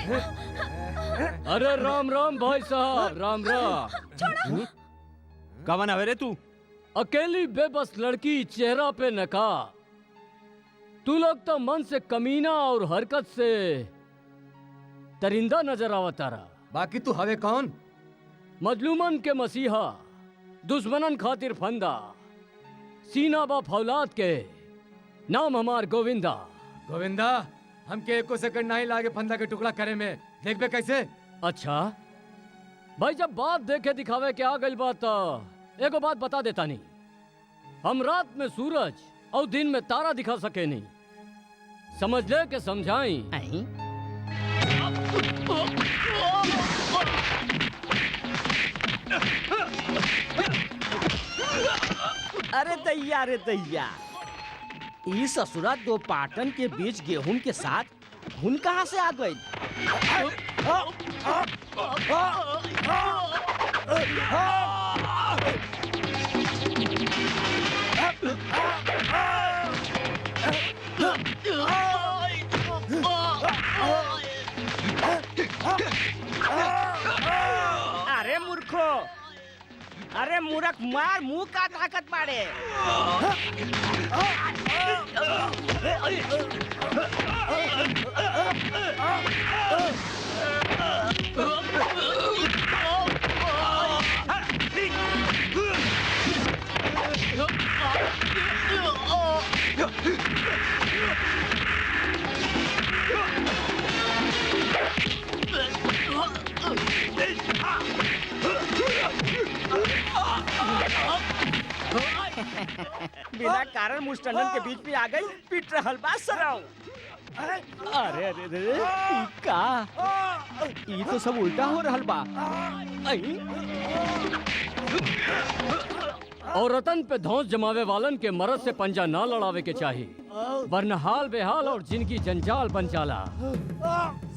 अरे राम राम भाई साहब, राम राम। कवन आवे रे तू? अकेली बेबस लड़की, चेहरा पे नकाब। तू लोग तो मन से कमीना और हरकत से दरिंदा नजर आवतारा। बाकी तू हवे कौन? मजलूमन के मसीहा, दुश्मनन खातिर फंदा, सीना बा फौलाद के, नाम हमार गोविंदा। गोविंदा, हमके एको सेकंड नहीं लागे फंदा के टुकड़ा करे में। देख बे कैसे? अच्छा भाई, जब बात देखे दिखावे के आ गई बात, एगो बात बता देता नहीं। हम रात में सूरज और दिन में तारा दिखा सके नहीं। समझ ले के समझाई। अरे दैया, अरे दैया, ई ससुरा दो पाटन के बीच गेहूं के साथ घुन कहाँ से आ गई? अरे मूर्खो, अरे मूर्ख, मार मुंह का ताकत मारे। बिना कारण मुस्टंडन के बीच में आ गई, पीट रहल बा सराऊ। अरे अरे अरे, ई का? ई तो सब उल्टा हो रहल बा। औरतन पे धौंस जमावे वालन के मर्द से पंजा ना लड़ावे के चाहिए, वरना हाल बेहाल और जिनकी जंजाल बन जाला।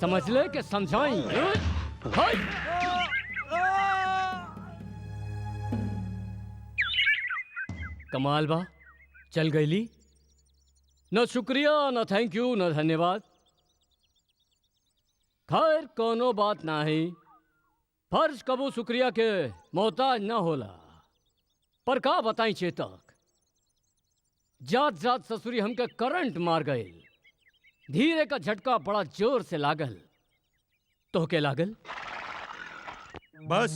समझ ले के समझाई। कमाल बा, चल गईली। न शुक्रिया, न थैंक यू, न धन्यवाद। खैर कोनो बात नाही, फर्ज कबू शुक्रिया के मोहताज न होला। पर का बताई चेतक, जात जात ससुरी हमके करंट मार गए। धीरे का झटका बड़ा जोर से लागल। तो के लागल? बस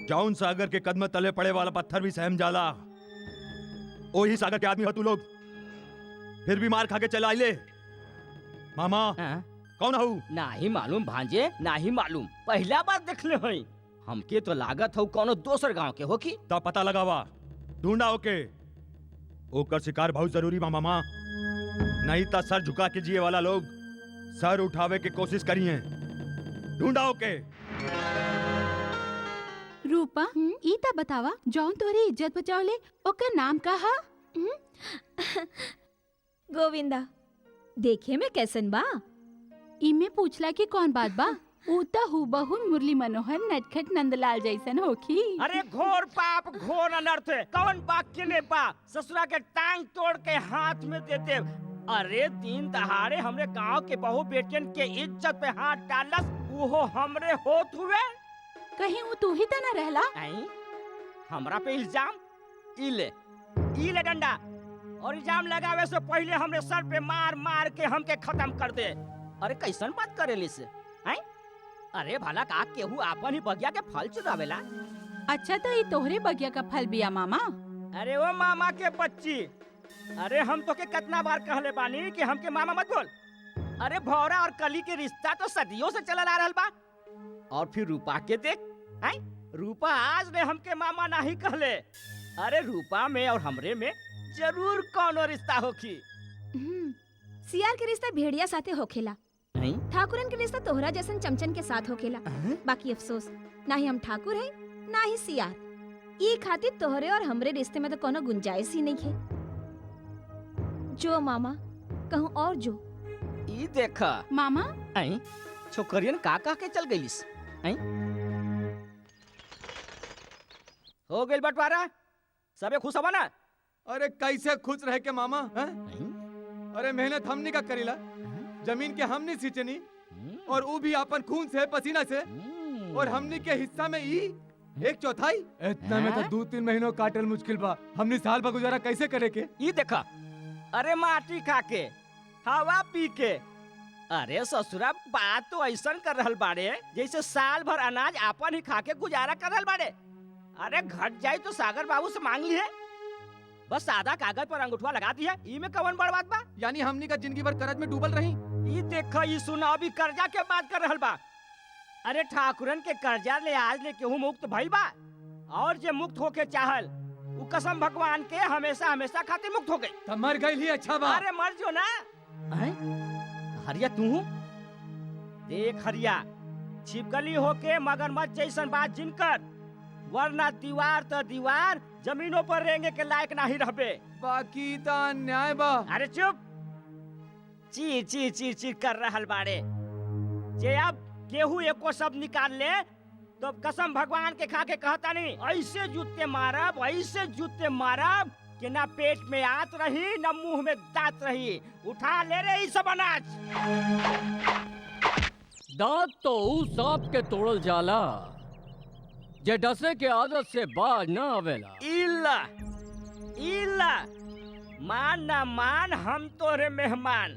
जौन सागर के कदम तले पड़े वाला पत्थर भी सहम जाला। ओही सागर के आदमी हो तू लोग, फिर भी मार खा के चला आइले। मामा कौन हूँ? नाही मालूम भांजे, नाही मालूम, पहला बार देखले हई। हमके तो लागत हो कोनो दोसर गांव के हो की। तो पता लगावा, ढूंढा ओके। ओकर शिकार बहुत जरूरी बा मामा, नहीं तो सर झुका के जिए वाला लोग सर उठावे के कोशिश करिए। ढूंढा ओके। रूपा, ई ता बतावा, जौन तोरी इज्जत बचावले ओकर नाम का हा? गोविंदा। देखे में कैसन बा? इमे पूछला की कौन बात बा? ऊ ता हुबहू मुरली मनोहर नटखट नंदलाल जैसन होखी। अरे घोर पाप, घोर अनर्थ, कौन बात के ने बा? ससुरा के टांग तोड़ के हाथ में देते। अरे दिन दहाड़े हमरे गांव के बहू बेटियन के इज्जत पे हाथ डालस, वो हमरे होत हुए। कहीं वो तू ही ता ना रहला? हमरा पे इल्जाम? ई ले डंडा, और इल्जाम लगावे से पहले हमरे सर पे मार मार के हमके खत्म कर दे। अरे कैसन बात करेली से? अरे भला का केहू आपन ही बगिया के फल चुरावेला? अच्छा तो ये तोहरे बगिया का फल बिया मामा। अरे वो मामा के बच्ची, अरे हम तो के कितना बार कहले बानी कि हमके मामा मत बोल। अरे भौरा और कली के रिश्ता तो सदियों से चलल आ रहल बा। और फिर रूपा के देख, रूपा आज ने हमके मामा नहीं कहले। अरे रूपा में और हमरे में जरूर कोनो रिश्ता होखी। सियार के रिश्ता भेड़िया साथे होखेला, ठाकुरन के रिश्ता तोहरा जैसन चमचन के साथ होखेला। बाकी अफसोस, ना ही हम ठाकुर है ना ही सियार। ई खातिर तोहरे और हमरे रिश्ते में तो कोनो गुंजाइश ही नहीं है। जो मामा कहूँ और जो। ई देखा मामा, छोकरियन का के चल गईलिस। हो गइल बंटवारा, सबे खुश हवा ना? अरे कैसे खुश रहे के मामा? अरे मेहनत हमनी का करीला, जमीन के हमनी सींचनी, और वो भी अपन खून से पसीना से, और हमनी के हिस्सा में ई 1/4। इतना में तो 2-3 महीनों काटल मुश्किल बा। हमनी साल भर गुजारा कैसे करे के? ये देखा, अरे माटी खा के हवा पी के, अरे ससुरा बात तो ऐसा कर रहल बाड़े जैसे साल भर अनाज आपन ही खा के गुजारा कर रहल बाड़े। अरे घट जाए तो सागर बाबू से मांग ली है, बस सादा कागज पर अंगूठा लगा दिया। ई में कवन बड़ बात बा? यानी हमनी का जिंदगी भर कर्ज में डूबल रही। ये देखा, ये सुना, अभी कर्जा के बात कर रहल बा। अरे ठाकुरन के कर्जा ले आज ले केहू मुक्त भइल बा, और जे मुक्त होके चाहल वो कसम भगवान के हमेशा हमेशा खातिर मुक्त हो गई। तब मर गई ही अच्छा बा। अरे मर जो ना। हरिया तू देख, हरिया छिपकली होके मगरमच्छ जैसन बात जिनकर, वरना दीवार तो दीवार जमीनों पर रेंगे के लायक नहीं रहबे। बाकी तो अन्याय बा। अरे चुप, चीर चीर चीर चीर कर रहल बाड़े। जे अब केहू एको शब्द निकाल ले तो कसम भगवान के खा के कहता नहीं, ऐसे जूते मारब, ऐसे जूते मारब कि ना पेट में आत रही ना मुंह में दांत रही। उठा ले रे ई सब अनाज। दांत तो ऊ सांप के तोड़ल जाला जे डसे के आदत से बाज ना आवेला। इल्ला इल्ला, मान ना मान, हम तोरे मेहमान।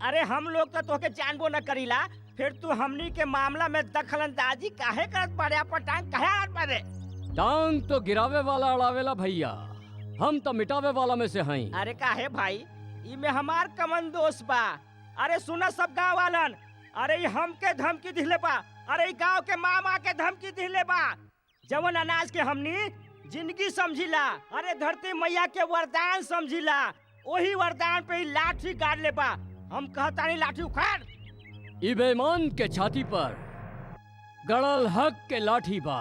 अरे हम लोग तो तोके जानबो न करीला, फिर तू हमनी के मामला में दखल अंदाजी काहे करत बाड़े? अपन टांग काहे अड़ात बाड़े? टांग तो गिरावे वाला अड़ावेला भैया, हम तो मिटावे वाला में से हई। अरे काहे भाई, ई में हमार कमन दोष बा? अरे सुना सब गाँव वालन, अरे ई हमके धमकी दिले बा, अरे ई गाँव के मामा के धमकी दिले बा। जवन अनाज के हमनी जिंदगी समझिला, अरे धरती मैया के वरदान समझिला, वही वरदान पे ही लाठी गाड़ ले बा। हम कहता नहीं लाठी उखाड़। ई बेईमान के छाती पर गड़ल हक के लाठी बा,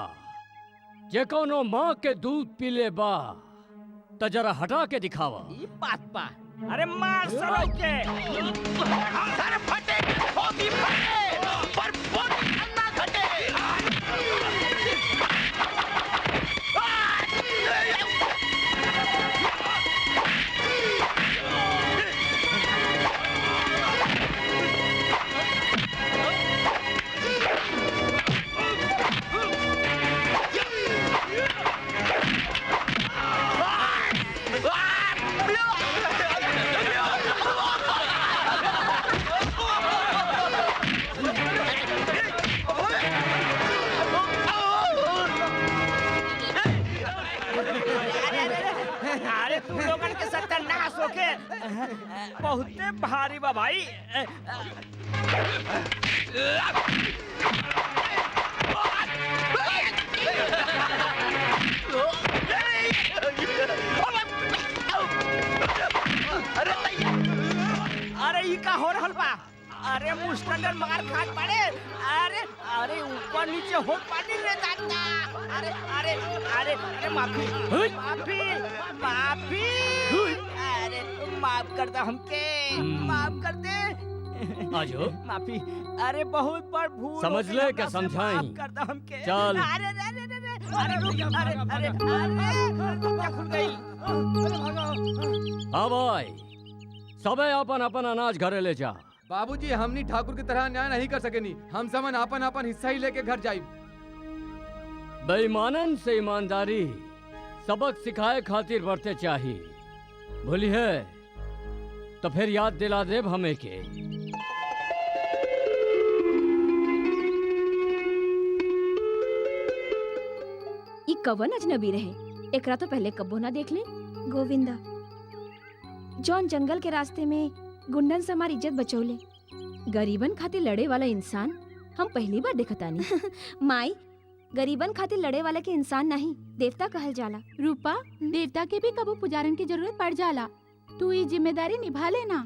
जे कोनो माँ के दूध पीले बा त जरा हटा के दिखावा। ई बात बा। अरे मार सरो के। अरे फटे होगी फटे, पर बोली अन्ना घटे। अरे तू लोगन के सत्यानाश होके बहुते भारी बा भाई। अरे ई का हो रहल बा? अरे मुस्टंडर मार खात पड़े। अरे अरे ऊपर नीचे हो पानी रे दादा। अरे अरे अरे अरे माफी माफी माफी। अरे माफ कर दे हमके, माफ कर दे। आजो माफी। अरे बहुत बड़ भूल समझ हो ले गई, क्या हमरा से समझाई? माफ कर दे हमके। चल। अरे अरे अरे अरे रुक, अरे अरे क्या खुल गई? हाँ भाई, सबे अपन अपन अनाज घरे ले जा। बाबूजी, हमनी ठाकुर की तरह न्याय नहीं कर सकेनी। हम समन अपन अपन हिस्सा ही लेके घर जाई। बेईमानन से ईमानदारी सबक सिखाए खातिर बढ़ते चाहिए। भूली है तो फिर याद दिला देब हमें के। ई कवन अजनबी रहे, एकरा तो पहले कब्बो ना देख ले। गोविंदा, जौन जंगल के रास्ते में गुंडन से हमारी इज्जत बचौले, गरीबन खातिर लड़े वाला इंसान हम पहली बार देखतानी। माई, गरीबन खातिर लड़े वाला के इंसान नहीं, देवता कहल जाला। रूपा, देवता के भी कबो पुजारन की जरूरत पड़ जाला, तू ये जिम्मेदारी निभा लेना।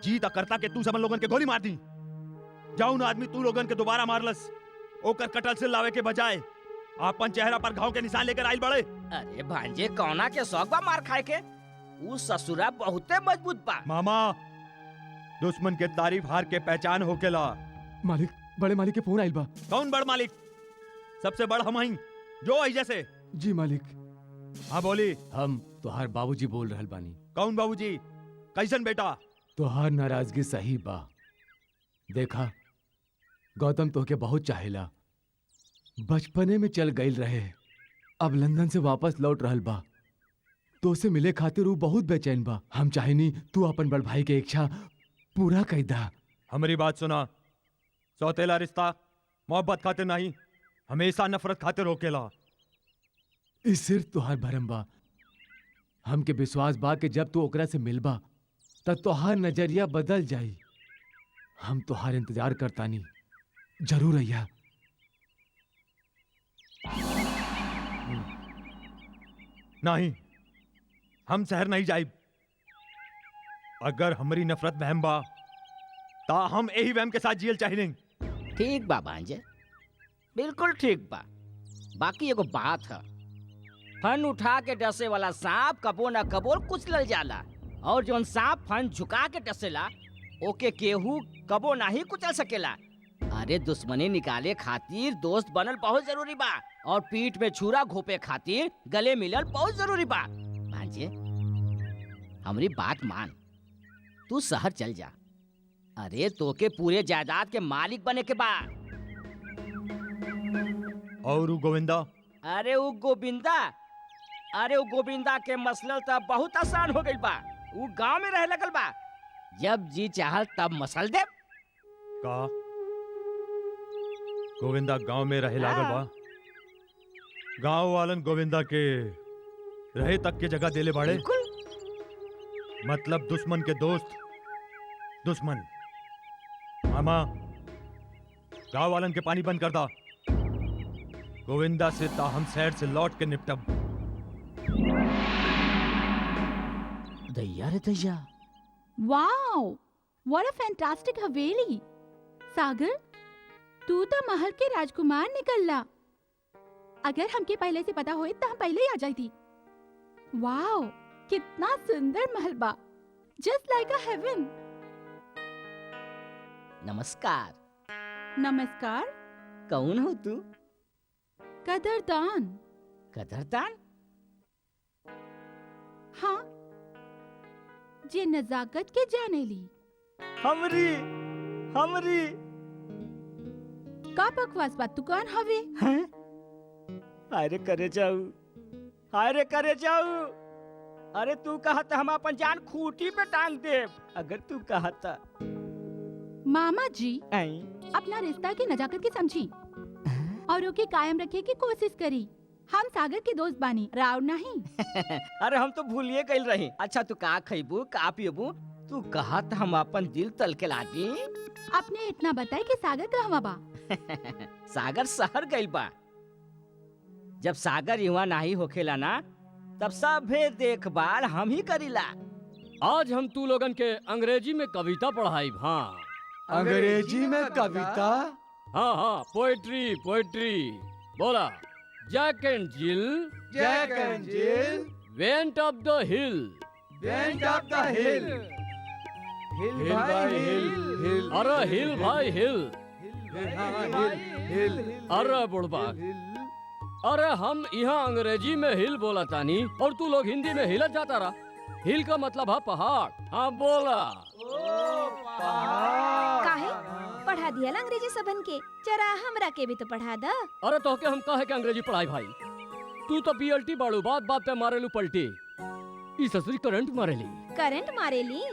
जी ता करता के तू समन लोगन के गोली मार दी। जाऊन आदमी तू लोगन के दोबारा मारलस, ओकर कटल से लावे के बजाय आपन चेहरा पर घाव के निशान लेकर आइल बड़े। अरे भांजे, कौना के शौक बा मार खाए के? ऊ ससुरा बहुते मजबूत बा। मामा, दुश्मन के तारीफ हार के पहचान होकेला। मालिक, बड़े मालिक के फोन आइल बा। कौन बड़ मालिक? सबसे बड़ हम हई, जो आई जैसे। जी मालिक। हाँ बोली। हम तोहार बाबूजी बोल रहल बानी। कौन बाबूजी? कैसन बेटा? तोहार नाराजगी सही बा। देखा, गौतम तोहके बहुत चाहेला। बचपने में चल गईल रहे, अब लंदन से वापस लौट रहल बा। तो से मिले खातिर वो बहुत बेचैन बा। हम चाहेनी तू अपन बड़ भाई के इच्छा पूरा कर दा। हमारी बात सुना, सौतेला रिश्ता मोहब्बत खातिर नहीं, हमेशा नफरत खातिर होकेला। इस सिर्फ तुहार भरम बा। हमके विश्वास बा कि जब तू ओकरा से मिलबा तब तुहार नजरिया बदल जाई। हम तुहार इंतजार करतानी, जरूर अइया। नहीं, हम शहर नहीं जाइब। अगर हमारी नफरत वहम बा ता हम यही वहम के साथ जियल चाहिए। ठीक बा भांजे, बिल्कुल ठीक बा। बाकी एगो बात है, फन उठा के डसे वाला सांप कबो न कबो कुचलल जाला, और जोन सांप फन झुका के डसेला ओके केहू कबो नहीं कुचल सकेला। अरे दुश्मनी निकाले खातिर दोस्त बनल बहुत जरूरी बा, और पीठ में छुरा घोपे खातिर गले मिलल बहुत जरूरी बा। भांजे, हमारी बात मान, तू शहर चल जा। अरे तोके पूरे जायदाद के मालिक बने के बा। और गोविंदा? अरे वो गोविंदा के मसलल तब बहुत आसान हो गई बा। वो गांव में रह लगल बा, जब जी चाहल तब मसल दे। का गोविंदा गांव में रहे लागल बा? गांव वालन गोविंदा के रहे तक के जगह देले बाड़े। मतलब दुश्मन के दोस्त दुश्मन। मामा, गांव वालन के पानी बंद कर दा। गोविंदा से ता हम शहर से लौट के निपटब। दैया रे दैया, वाओ, व्हाट अ फैंटास्टिक हवेली। सागर, तू तो महल के राजकुमार निकलला। अगर हमके पहले से पता होए तो हम पहले ही आ जाती। वाओ, कितना सुंदर महल बा, जस्ट लाइक अ हेवन। नमस्कार। नमस्कार। कौन हो तू? कदरदान। कदरदान? हाँ, जे नजाकत के जाने ली। हमरी का बकवास बात, तू कौन हवे? हैं? अरे करे जाऊ। अरे तू कहता हम अपन जान खूंटी पे टांग देब, अगर तू कहता। मामा जी, आई? अपना रिश्ता की नजाकत की समझी और ओके कायम रखे की कोशिश करी। हम सागर के दोस्त बानी, राव नहीं। अरे हम तो भूलिए गइल रही। अच्छा तू का खइबू का पियबू? तू कहत हम अपन दिल तल के लागी। अपने इतना बताए कि सागर कहवा बा? सागर शहर गइल बा। जब सागर युवा नहीं होखेला ना, तब सभे देखभाल हम ही करीला। आज हम तू लोगन के अंग्रेजी में कविता पढ़ाई। हाँ, अंग्रेजी में कविता? हाँ, पोएट्री। बोला। जैक एंड जिल वेंट अप द हिल। हिल भाई हिल। अरे हिल भाई हिल। अरे बुढ़बा, अरे हम यहाँ अंग्रेजी में हिल बोला तानी और तू लोग हिंदी में हिलत जाता रहा। हिल का मतलब है पहाड़। हाँ बोला। काहे पढ़ा दिया ला अंग्रेजी सबन के, जरा हमरा के भी तो पढ़ा दा। अरे तो के हम कहे के अंग्रेजी पढ़ाई भाई। तू तो बीएलटी बाड़ू, बात बात पे मारेलू पलटी। ई ससुरी करंट मारेली। करंट मारेली?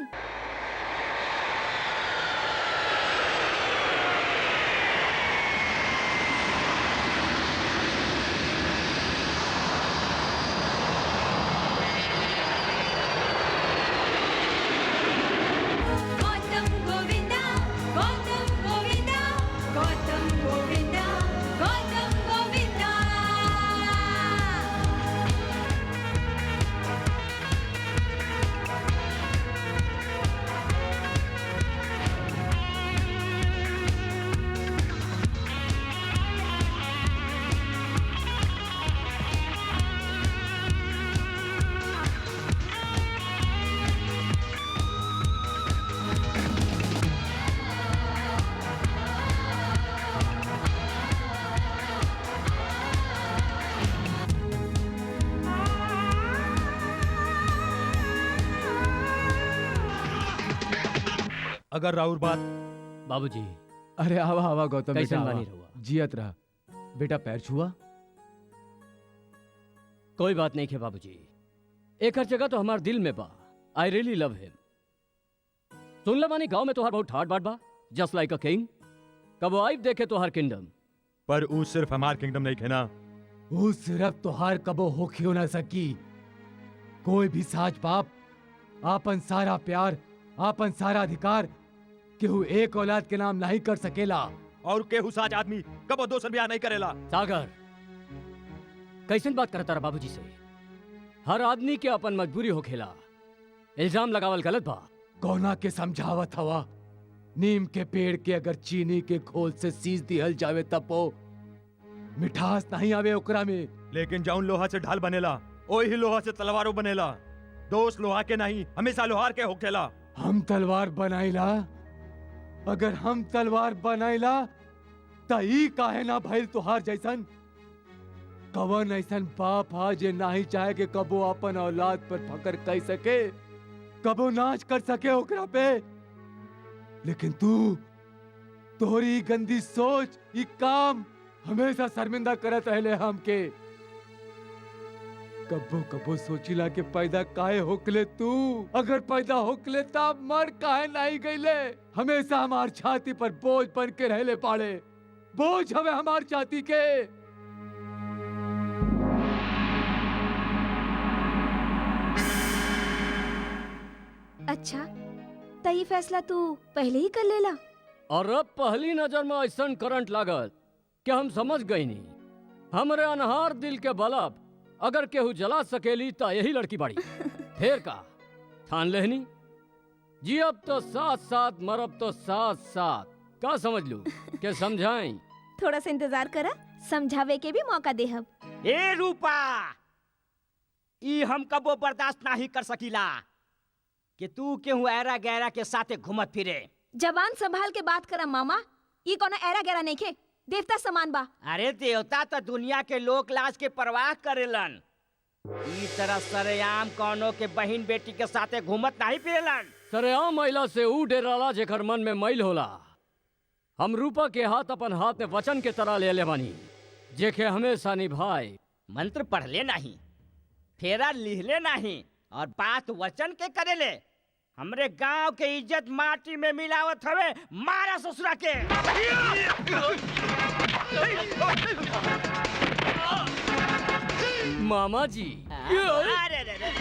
अगर राउर बात बाबूजी अरे आवा आवा गौतम बेटा कैसन आवा। बानी रहुआ? जियत रहा बेटा, पैर छुआ। कोई बात नहीं है बाबूजी, एक हर जगह तो हमार दिल में बा। आई रियली लव हिम। सुन ले मानी गांव में तोहार बहुत ठाट बाट बा, जस्ट लाइक अ किंग। कब वो आई देखे तोहार किंगडम। पर ऊ सिर्फ हमार किंगडम नहीं खे ना। वो सिर्फ तोहार कबो होखियो ना सकी। कोई भी साज पाप आपन सारा प्यार, आपन सारा अधिकार केहू एक औलाद के नाम नहीं कर सकेला। और केहू साज आदमी कबो दोसर ब्याह नहीं करेला। सागर कैसन बात करता रहा बाबूजी से? हर आदमी के अपन मजबूरी हो खेला, इल्जाम लगावल गलत बा। कौना के समझावत हवा? नीम के पेड़ के अगर चीनी के खोल से सींच दिहल जावे तब वो मिठास नहीं आवे ओकरा में। लेकिन जौन लोहा से ढाल बनेला वही लोहा से तलवारों बनेला। दोस्त लोहा के नहीं, हमेशा लोहार के होखेला। हम तलवार बनाइला, अगर हम तलवार बनाइला त ई काहे ना भइल तुहार जैसन? कवन ऐसन बाप हा जे नाही चाहे के कबो अपन औलाद पर फकर कर सके, कबो नाच कर सके ओकरा पे। लेकिन तू, तोहरी गंदी सोच, ई काम हमेशा शर्मिंदा करत रहले हमके। कबो कबो सोचिला के पैदा काहे होकले तू? अगर पैदा होकले तब मर काहे नहीं गईले? हमेशा हमार छाती पर बोझ बन के रहले पाड़े। बोझ हमें हमार छाती के। अच्छा, त ये फैसला तू पहले ही कर लेला? और अब पहली नजर में ऐसा करंट लागत कि हम समझ गई नहीं। हमरे अनहार दिल के बलब अगर केहू जला सकेली तो यही लड़की बाड़ी। फिर का ठान लेहनी जी, अब तो साथ साथ मरब तो साथ साथ। का समझ लू के समझाई? थोड़ा सा इंतजार करा, समझावे के भी मौका देहब। ए रूपा, ई हम कबो बर्दाश्त नहीं कर सकीला कि तू केहू ऐरा गैरा के साथे घूमत फिरे। जबान संभाल के बात करा मामा। ये कोनो ऐरा गैरा नहीं खे, देवता समान बा। अरे देवता तो दुनिया के लोक लाज के परवाह करेलन। ई तरह सरेआम कौनो के बहन बेटी के साथे घूमत नहीं फिरेलन। सरेआम महिला से ऊ डेराला जेकर मन में मैल होला। हम रूपा के हाथ अपन हाथ में वचन के तरह ले ले बानी, जेके हमेशा निभाए। मंत्र पढ़ले नहीं, फेरा लिहले नहीं, और बात वचन के करेले। हमरे गांव के इज्जत माटी में मिलावत हवे। मारा ससुरा के। मामा जी अरे रे रे।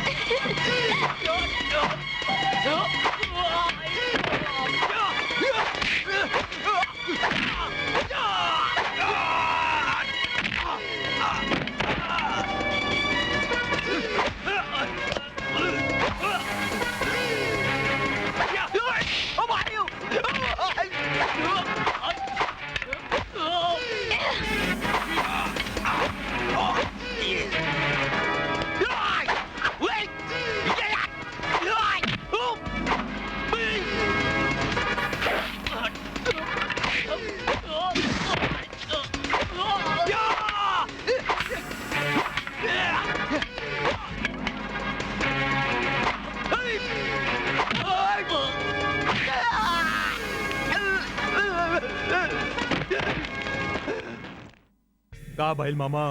का भइल मामा?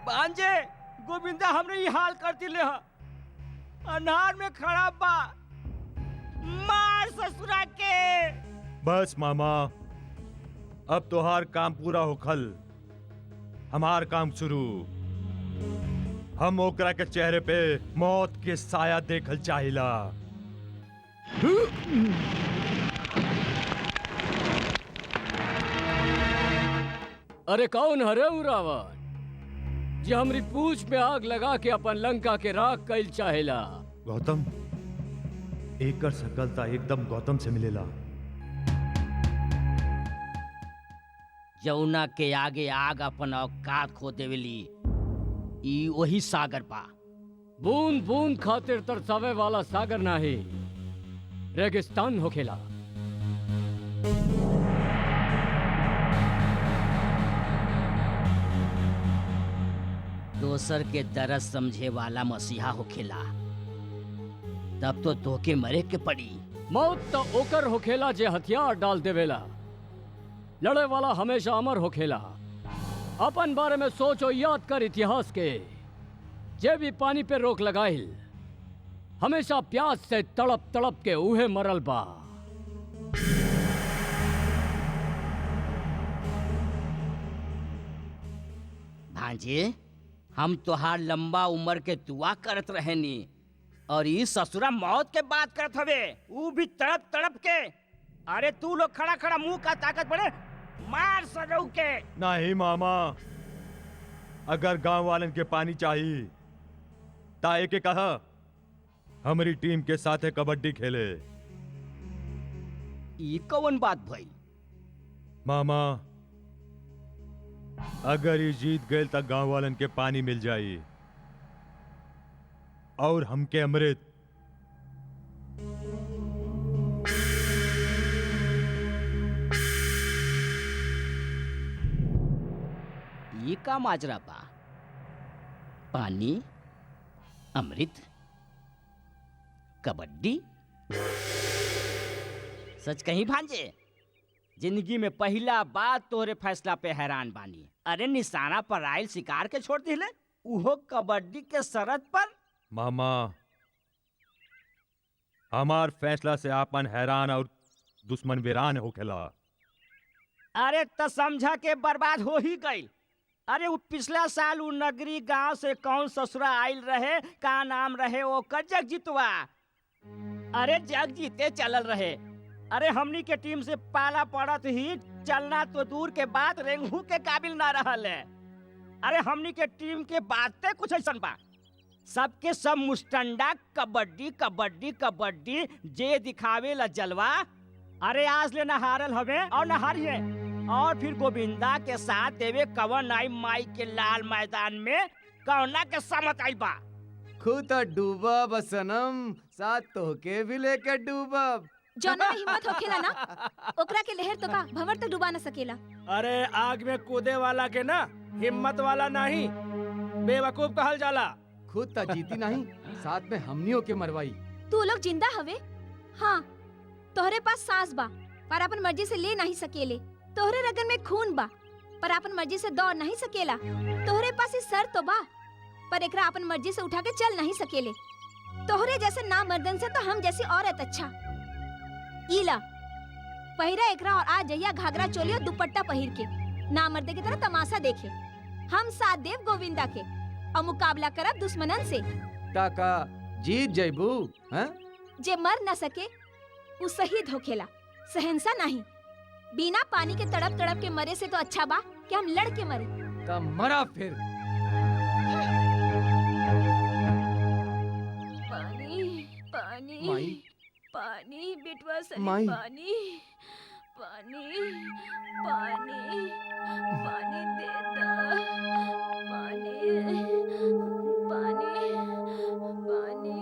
भांजे, गोविंदा हमरे ये हाल करती ले। अनार में खड़ा बा। मार ससुरा के। बस मामा, अब तोहार काम पूरा होखल, हमार काम शुरू। हम ओकरा के चेहरे पे मौत के साया देखल चाहिला। अरे कौन हरे उ रावण जे हमरी पूछ में आग लगा के अपन लंका के राख कैल चाहेला? गौतम, एकर सकलता एकदम गौतम से मिलेला। जौना के आगे आग अपन औकात खो देवेली, ई वही सागर बा। बूंद बूंद खातिर तरसावे वाला सागर नाही, रेगिस्तान होखेला। दोसर के दर्द समझे वाला मसीहा होखेला। तब तो धोखे मरे के पड़ी। मौत तो ओकर होखेला जे हथियार डाल देवेला। लड़े वाला हमेशा अमर होखेला। अपन बारे में सोच और याद कर इतिहास के। जे भी पानी पे रोक लगाइल हमेशा प्यास से तड़प तड़प के उहे मरल बा। भांजे, हम तोहार लंबा उम्र के दुआ करत रहेनी और ई ससुरा मौत के बात करत हवे, ऊ भी तड़प तड़प के। अरे तू लोग खड़ा खड़ा मुंह का ताकत बड़े मार सजऊ के। नहीं मामा, अगर गांव वालन के पानी चाहिए ताए के कहा हमारी टीम के साथ कबड्डी खेले। ई कौन बात भइल? मामा, अगर ये जीत गए तो गांव वालन के पानी मिल जाई और हमके अमृत। ये का माजरा बा? पानी, अमृत, कबड्डी? सच कहीं भांजे, जिंदगी में पहला बार तोहरे फैसला पे हैरान बानी। अरे निशाना पर आयल शिकार के छोड़ दिले, उहो कबड्डी के शरत पर। मामा, हमार फैसला से आपन हैरान और दुश्मन वीरान होखेला। अरे तो समझा के बर्बाद हो ही गई। अरे वो पिछला साल वो नगरी गांव से कौन ससुरा आयल रहे, का नाम रहे ओकर जगजीतवा। अरे जग जीते चलल रहे। अरे हमनी के टीम से पाला पड़त ही चलना तो दूर के बात रेंगू के काबिल ना रहल है। अरे हमनी के टीम के बातें कुछ ऐसा बा, सबके सब मुस्टंडा कबड्डी कबड्डी कबड्डी जे दिखावे ला जलवा। अरे आज ले नहारल हवे और नहारिए और फिर गोविंदा के साथ देवे कवन आई माई के लाल मैदान में कौना के समत आई बा। खुद डूबा बसनम, साथ तोहके भी लेके डूबब। जौना में हिम्मत होखेला ना, ओकरा के लहर तो का भंवर तक डुबा न सकेला। अरे आग में कूदे वाला के ना हिम्मत वाला नहीं बेवकूफ कहल जाला। खुद ता जीती नहीं, साथ में हमनियों के मरवाई। तू लोग जिंदा हवे? हाँ, तोहरे पास सांस बा पर अपन मर्जी से ले नहीं सकेले। तोहरे रगन में खून बा पर अपन मर्जी से दौड़ नहीं सकेला। तोहरे पास इस सर तो बा पर एकरा अपन मर्जी से उठा के चल नहीं सकेले। तोहरे जैसे ना मर्दन से तो हम जैसी औरत अच्छा। ईला पहिरा एकरा और आ जइया घाघरा चोली और दुपट्टा पहिर के ना मर्दे की तरह तमाशा देखे। हम साथ देव गोविंदा के और मुकाबला करब दुश्मनन से। टाका जीत जयबू हैं? जे मर न सके वो शहीद होखेला, सहनसा नहीं। बिना पानी के तड़प तड़प के मरे से तो अच्छा बा कि हम लड़ के मरे। ता मरा फिर। पानी पानी माई। पानी बिटवा सनी, माई। पानी पानी पानी पानी दे दा। पानी पानी पानी।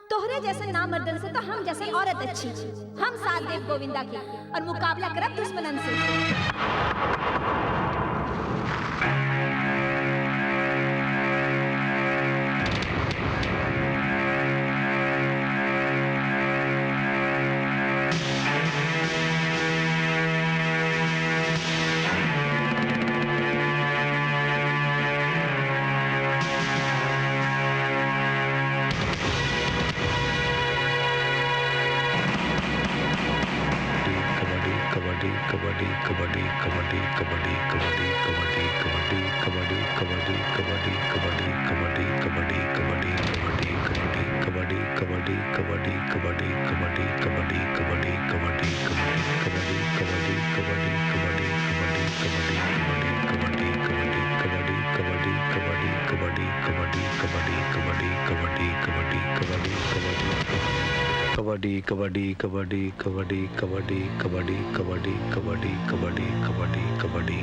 तोहरे जैसे ना मर्दन से तो हम जैसी औरत अच्छी। हम साथ देव गोविंदा के और मुकाबला करब दुश्मनन से। कबड्डी कबड्डी कबड्डी कबड्डी कबड्डी कबड्डी कबड्डी कबड्डी कबड्डी कबड्डी कबड्डी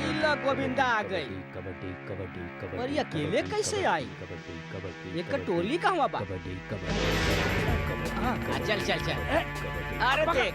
ईला गोविंदा आ गई। कबड्डी कबड्डी कबड्डी। और ये अकेले कैसे आई? कबड्डी कबड्डी। एक टोली कहवा बा? कबड्डी कबड्डी। हाँ, चल चल चल। अरे देख,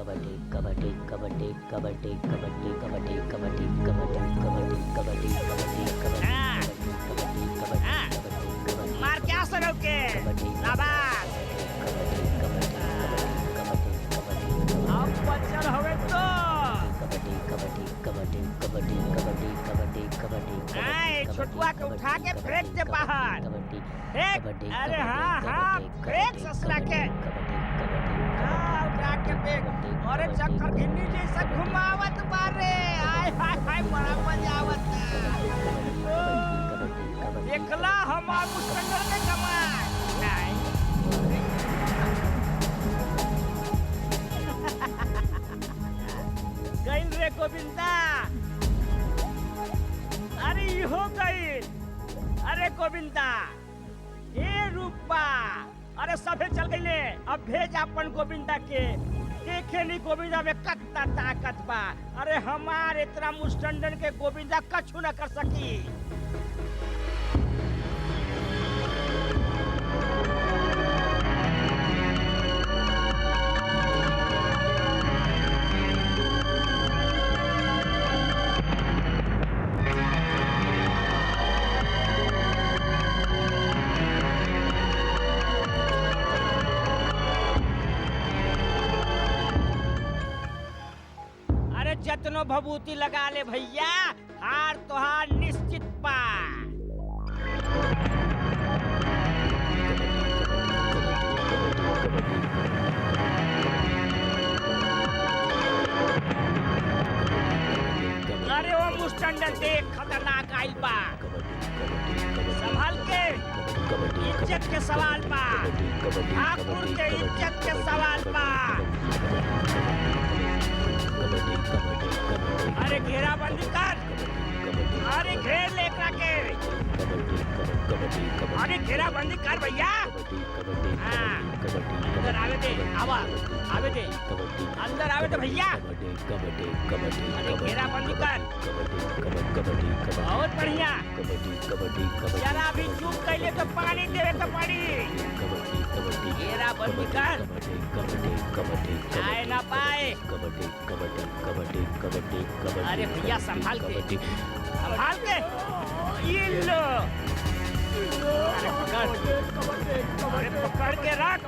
कबड्डी कबड्डी कबड्डी कबड्डी कबड्डी कबड्डी कबड्डी कबड्डी कबड्डी कबड्डी कबड्डी हाँ। कबड्डी हाँ। कबड्डी मार क्या सर के शाबाश अब बचल हवे तो कबड्डी कबड्डी कबड्डी कबड्डी कबड्डी कबड्डी कबड्डी आए छोटुआ के उठा के फेंक दे बाहर कबड्डी फेंक अरे हाँ हाँ फेंक ससुरा के हाँ, उठा के फेंक अरे चक्कर घिन्नी जैसा घुमावत बारे आय हाय हाय बड़ा मजा आवत देखला हमार मुस्टंडर के कमाल नहीं गइल रे गोविंदा अरे ई हो गइल अरे गोविंदा हे रूपा अरे सभे चल गइले अब भेज अपन गोविंदा के देखे नी गोविंदा में कितना ताकत बा अरे हमार इतना मुस्टंडन के गोविंदा कछु न कर सकी जतनो भभूति लगा ले भैया हार तोहार निश्चित पा अरे वो मुस्टंडन देख खतरनाक आइल बा संभाल के इज्जत के सवाल बा ठाकुर के इज्जत के सवाल बा अरे घेराबंदी कर अरे घेर ले के अरे घेराबंदी कर भैया हाँ अंदर आवे दे आवे दे अंदर आवे दे भैया अरे घेराबंदी कर बहुत बढ़िया जरा भी चूक कैले तो पानी देवे तो पड़ी घेराबंदी कर आए ना पाए अरे भैया संभाल के ये लो अरे पकड़ के रख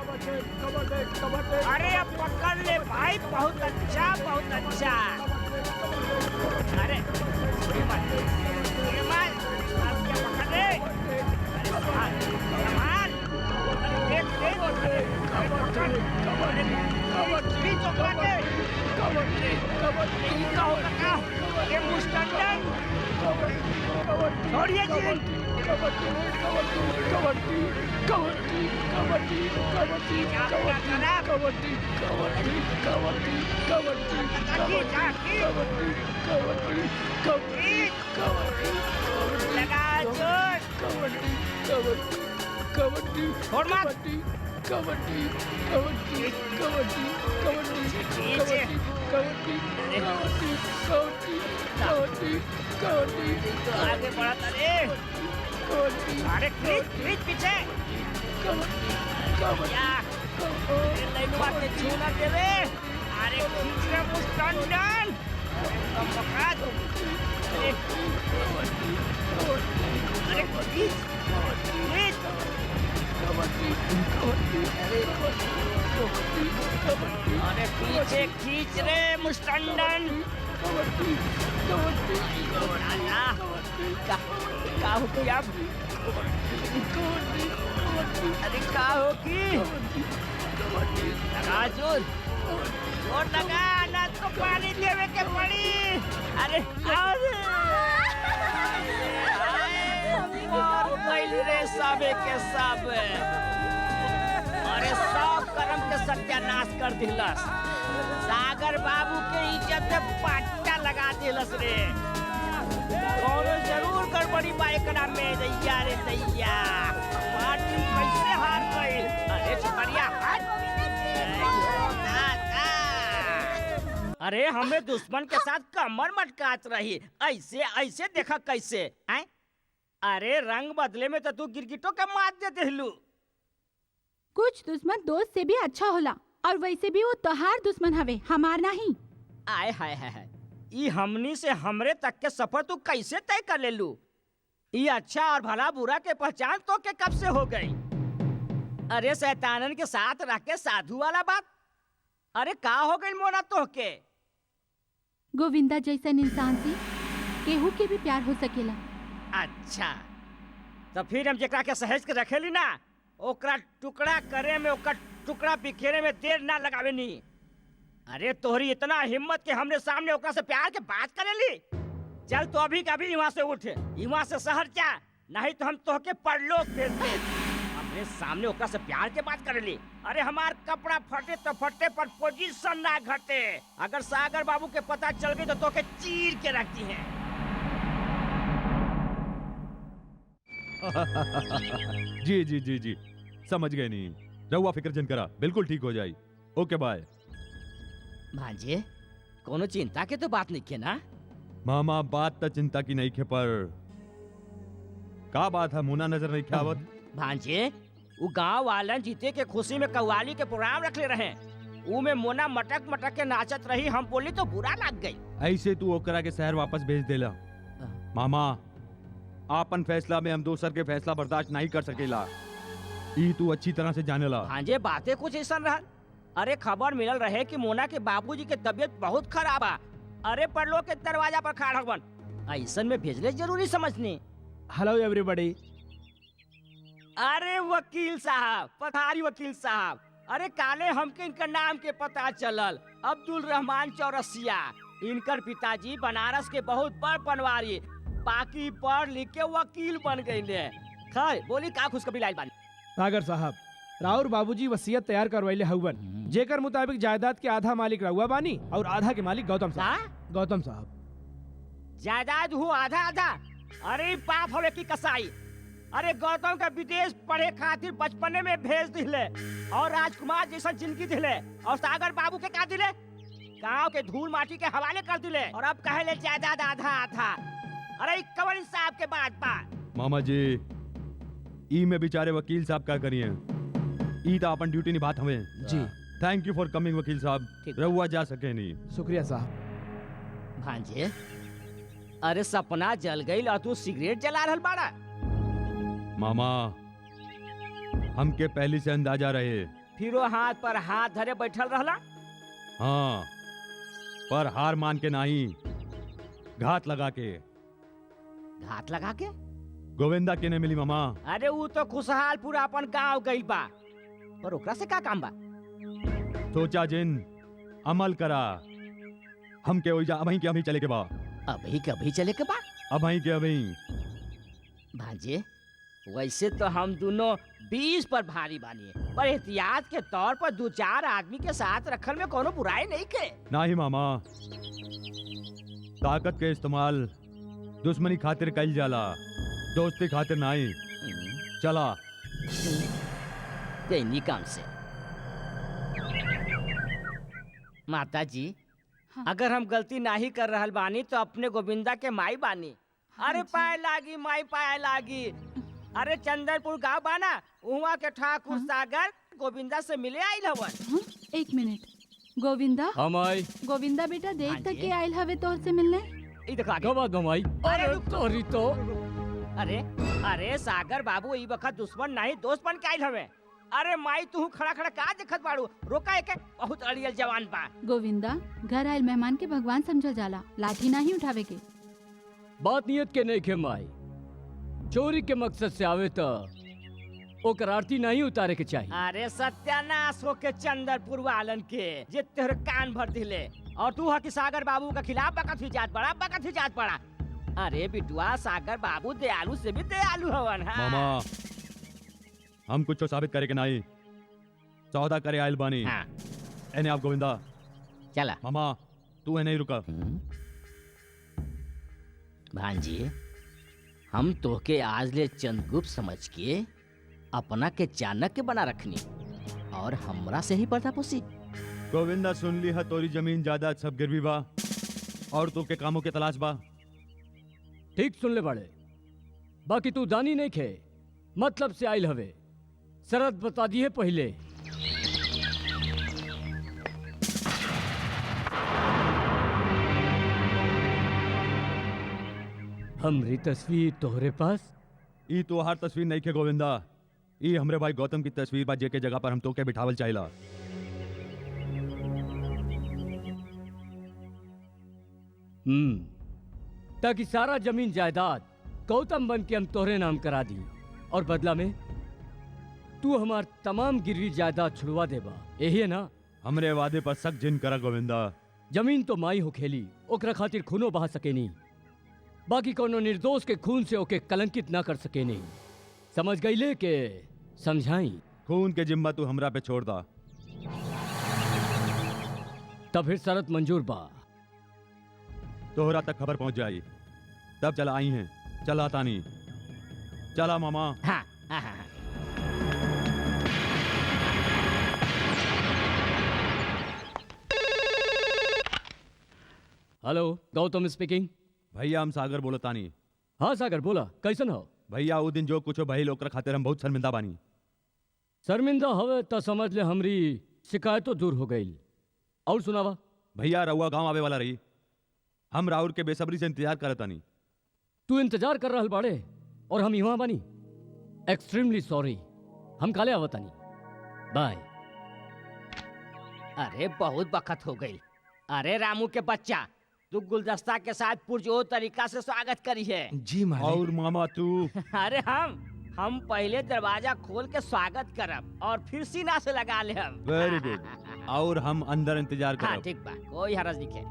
अरे अब पकड़ ले भाई बहुत अच्छा अरे ये मत पकड़ ले अरे संभाल ये मुस्टंडन छोड़िए आगे बढ़ा अरे क्रीज पीछे छूना देवे अरे खींच रहे मुस्टंडन अरे अरे पीछे खींच रहे मुस्टंडन का होगी अब अरे का होगी लगा जोर लगा ना तो पानी देवे के पड़ी अरे रे सबे के सब अरे सब कर्म के सत्यानाश कर दिलस सागर बाबू के इज्जत में पाटा लगा दिलस रे कौनो जरूर गड़बड़ी बा एकरा में दैया रे दैया पार्टी कैसे हार गइल अरे छपरिया अरे हमें दुश्मन के साथ कमर मटकात रही ऐसे देखा कैसे आए अरे रंग बदले में तो तू गिरगिटों के मार दे देलू कुछ दुश्मन दोस्त से भी अच्छा होला और वैसे भी वो तोहार दुश्मन हवे, हमार नहीं। आय हाय हाय हाय, ई हमनी से हमरे तक के सफर तू कैसे तय कर ले लू? ये अच्छा और भला बुरा के पहचान तो के कब से हो गई? अरे शैतानन के साथ रह के साधु वाला बात। अरे का हो गई मोना तो के? गोविंदा जैसन इंसान से केहू के भी प्यार हो सकेला। अच्छा तो फिर हम जेकरा के सहेज के रखेली ना, ओकरा टुकड़ा करे में, ओकर टुकड़ा बिखेरे में देर ना लगावे नी। अरे तोहरी इतना हिम्मत के हमने सामने ओकरा से प्यार के बात करेली? चल तो अभी कभी वहाँ से उठ, वहाँ से शहर जा, नहीं तो हम तोहके परलोक भेज दे। हमने सामने ओकरा से प्यार के बात करेली? अरे हमार कपड़ा फटे तो फटे पर पोजीशन ना घटे। अगर सागर बाबू के पता चल गई तो तोहके चीर के रखती है। जी जी जी जी, समझ गए नहीं। रहुआ फिक्र जन करा, बिल्कुल ठीक हो जाई। ओके बाय। भांजे कोनो चिंता के तो बात नहीं के ना? मामा बात तो चिंता की नहीं खे, पर का बात है मुना नजर नहीं ख्यावत? भांजे वो गांव वालन जीते के खुशी में कव्वाली के प्रोग्राम रख ले रहे। ऊ में मोना मटक मटक के नाचत रही, हम बोली तो बुरा लग गई। ऐसे तू ओकरा के शहर वापस भेज देला। मामा आपन फैसला में हम दोसर के फैसला बर्दाश्त नहीं कर सकेला, ई तू अच्छी तरह से जानेला। भांजे बातें कुछ ऐसा रहल। अरे खबर मिलल रहे कि मोना के बाबूजी के तबीयत बहुत खराब है। अरे परलोक के दरवाजा पर खड़ा हवन, ऐसन में भेजले जरूरी समझनी। Hello everybody. अरे वकील साहब, पधारी वकील साहब। अरे काले हमके इनका नाम के पता चलल, अब्दुल रहमान चौरसिया। इनकर पिताजी बनारस के बहुत बड़ पनवारी, बाकी पढ़ लिख के वकील बन गए। खैर बोली का खुशखबरी लाइल बानी? सागर साहब, राउर बाबूजी वसीयत तैयार करवाइले हवन, जेकर मुताबिक जायदाद के आधा मालिक रहुआ बानी और आधा के मालिक गौतम साहब। गौतम साहब जायदाद हूँ आधा आधा? अरे पाप हवे की कसाई। अरे गौतम का विदेश पढ़े खातिर बचपने में भेज दिले और राजकुमार जैसा जिंदगी दिले, और सागर बाबू के का दिले? गांव के धूल माटी के हवाले कर दिले, और अब कहे जायदाद आधा आधा। अरे कवल साहब के बात मामा जी ई में बेचारे वकील साहब क्या करिए, ई तो अपन ड्यूटी निभात हमें। जी थैंक यू फॉर कमिंग वकील साहब। ठीक। रहुआ जा सके नहीं। शुक्रिया साहब। भांजे अरे सपना जल गई और तू सिगरेट जला रहल बाड़ा? मामा हमके पहले से अंदाजा रहे। फिर वो हाथ पर हाथ धरे बैठल रहला? हाँ, पर हार मान के नहीं, घात लगा के। घात लगा के? गोविंदा के ने मिली मामा। अरे वो तो खुशहाल पूरा अपन गांव गई बा, पर ओकरा से का काम बा? सोचा जिन अमल करा, हमके ओइजा अभी के अभी चले के बा। अभी कभी चले के बा? अभी के अभी। भांजे वैसे तो हम दोनों 20 पर भारी बानी, पर एहतियात के तौर पर 2-4 आदमी के साथ रखल में कोनो बुराई नहीं के। नहीं मामा, ताकत के इस्तेमाल दुश्मनी खातिर कइल जाला, दोस्ती खातिर नहीं। चला तेनी काम से। माता जी हाँ। अगर हम गलती नहीं कर रहल बानी तो अपने गोविंदा के माई बानी। अरे जी। पाए लागी माई पाए लागी। अरे चंदनपुर गांव बाना, वहाँ के ठाकुर सागर गोविंदा से मिले आइल हवन। एक मिनट, गोविंदा हम आई। गोविंदा बेटा हाँ देख तक जी। के आयल हवे तोर से मिलने। ई देखो आगे। कब बात बमाई? अरे अरे रुक। तोरी तो अरे अरे सागर बाबू ई वक्त दुश्मन नहीं दोस्त बन के आइल हवे। अरे माई तू खड़ा खड़ा का देखत बाड़ू? रोका एके, बहुत अड़ियल जवान बा। गोविंदा घर आयल मेहमान के भगवान समझल जाला, लाठी नहीं उठावे के। बात नियत के नहीं खे माई, चोरी के मकसद से आवे तो ओकर आरती नहीं उतारे के चाहिए। अरे सत्यानाश हो के चंदनपुर वालन के जे तेरे कान भर दिले, और तू हकी सागर बाबू के खिलाफ बकत ही जात बड़ा। अरे बिटुआ सागर बाबू दयालु से भी दयालु हवन। हाँ। मामा हम कुछ साबित करे के नहीं, सौदा करे आयल बानी। हाँ। एने आप गोविंदा। चला मामा तू है नहीं रुका। भांजी हम तोके आज ले चंद्रगुप्त समझ के अपना के चाणक्य बना रखनी, और हमरा से ही पर्दापोशी। गोविंदा सुन ली है तोरी जमीन जायदाद सब गिरवी बा, और तू के कामों के तलाश बा। ठीक सुन ले बड़े, बाकी तू दानी नहीं खे, मतलब से आइल हवे। शरत बता दी है पहले। हमरी तस्वीर तोहरे पास? ई तो हर तस्वीर नहीं के गोविंदा, ई हमरे भाई गौतम की तस्वीर बा जेके जगह पर हम तो के बिठावल चाहिला। ताकि सारा जमीन जायदाद गौतम बन के हम तोहरे नाम करा दी और बदला में तू हमार तमाम गिरवी जायदाद छुड़वा देबा, यही है ना? हमरे वादे पर सख्त जिन करा गोविंदा। जमीन तो माई हो खेली, ओकरा खातिर खूनो बहा सके नहीं, बाकी कोनो निर्दोष के खून से ओके कलंकित ना कर सके नहीं। समझ गईले के समझाई? खून के जिम्मा तू हमरा पे छोड़ दा। तब फिर शरत मंजूर बा। तोहरा तक खबर पहुंच जाई, तब चला आई हैं। चला तानी, चला मामा। हाँ, हाँ, हाँ। Hello, Gautam speaking. भैया हम सागर बोलो तानी। हाँ सागर बोला, कैसन हो? भैया वो दिन जो कुछ भइल ओकरा खातिर हम बहुत शर्मिंदा बानी। शर्मिंदा हवे तो समझ ले हमरी शिकायतों दूर हो गई। और सुनावा। भैया रउआ गांव आवे वाला रही, हम राउर के बेसब्री से इंतजार करत तानी। तू इंतजार कर रहल बाड़े और हम यहाँ बानी। एक्सट्रीमली सॉरी, हम काले आवतानी। बाय। अरे बहुत बखत हो गई। अरे रामू के बच्चा, तू गुलदस्ता के साथ पुरजोर तरीका से स्वागत करी है। जी मालिक। और मामा तू? अरे हम पहले दरवाजा खोल के स्वागत करब और फिर सीना से लगा ले हम। Very good. और हम अंदर इंतजार हाँ करब। ठीक बा, कोई हरज नहीं है।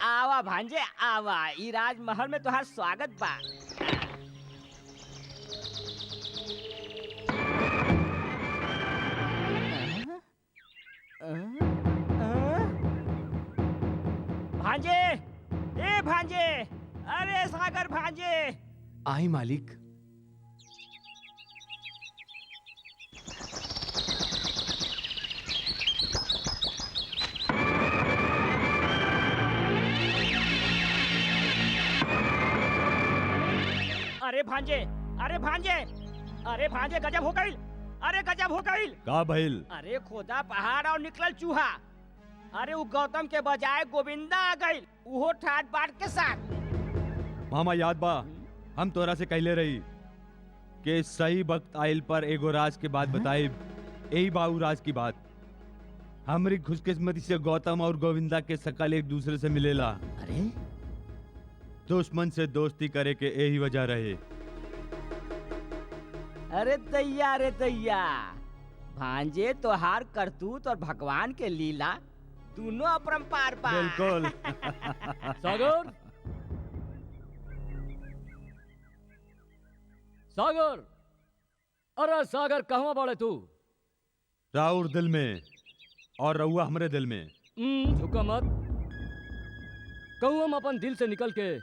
आवा भांजे आवा, ई राजमहल में तोहार स्वागत बा। भांजे, ए भांजे, अरे सागर भांजे। आई मालिक। अरे भांजे, अरे भांजे, अरे भांजे, गजब हो गई। अरे गजब हो गई। का भइल? अरे खोदा पहाड़ और निकलल चूहा। अरे वो गौतम के बजाय गोविंदा आ गई, वो ठाट बाट के साथ। मामा याद बा हम तोरा से कहले रही कि सही वक्त आइल पर एगो राज के बात बताई। यही बाऊ राज की बात। हमरी खुशकिस्मती से गौतम और गोविंदा के शकल एक दूसरे से मिलेला। अरे दुश्मन से दोस्ती करे के यही वजह रहे। अरे दैया, अरे दैया, भांजे तोहार करतूत और भगवान के लीला दोनों अपरंपार बा। बिल्कुल। सागर, सागर, अरे सागर कहाँ बाड़े तू? राउर दिल में और रउआ हमरे दिल में। झुका मत। कहूँ हम अपन दिल से निकल के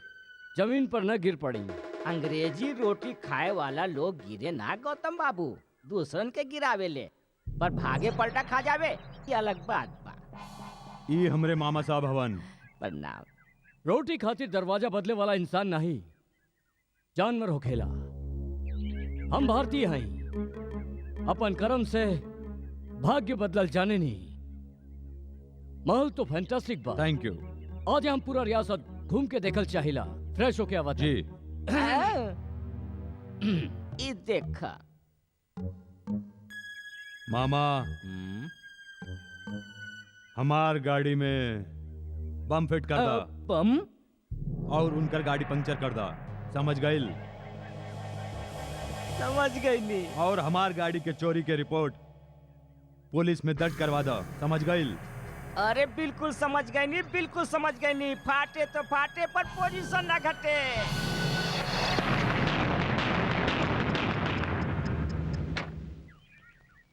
जमीन पर न गिर पड़ी। अंग्रेजी रोटी खाए वाला लोग गिरे ना गौतम बाबू, दूसरन के गिरावे ले, पर भागे पलटा खा जावे ये अलग बात बा। ई हमरे मामा साहब हवन। प्रणाम। रोटी खातिर दरवाजा बदले वाला इंसान नहीं, जानवर हो खेला। हम भारतीय हैं, अपन कर्म से भाग्य बदलल जाने नहीं। महल तो फैंटास्टिक बा। थैंक यू आज हम पूरा रियासत घूम के देखल चाहिला। फ्रेश होके आवा जी। ई देखा मामा, हमार गाड़ी में बम फिट कर दा बम और उनकर गाड़ी पंक्चर कर दा। समझ गइल? समझ गई नी। और हमार गाड़ी के चोरी के रिपोर्ट पुलिस में दर्ज करवा दा। समझ गइल? अरे बिल्कुल समझ गई नी, बिल्कुल समझ गई नी। फाटे तो फाटे पर पोजीशन ना घटे।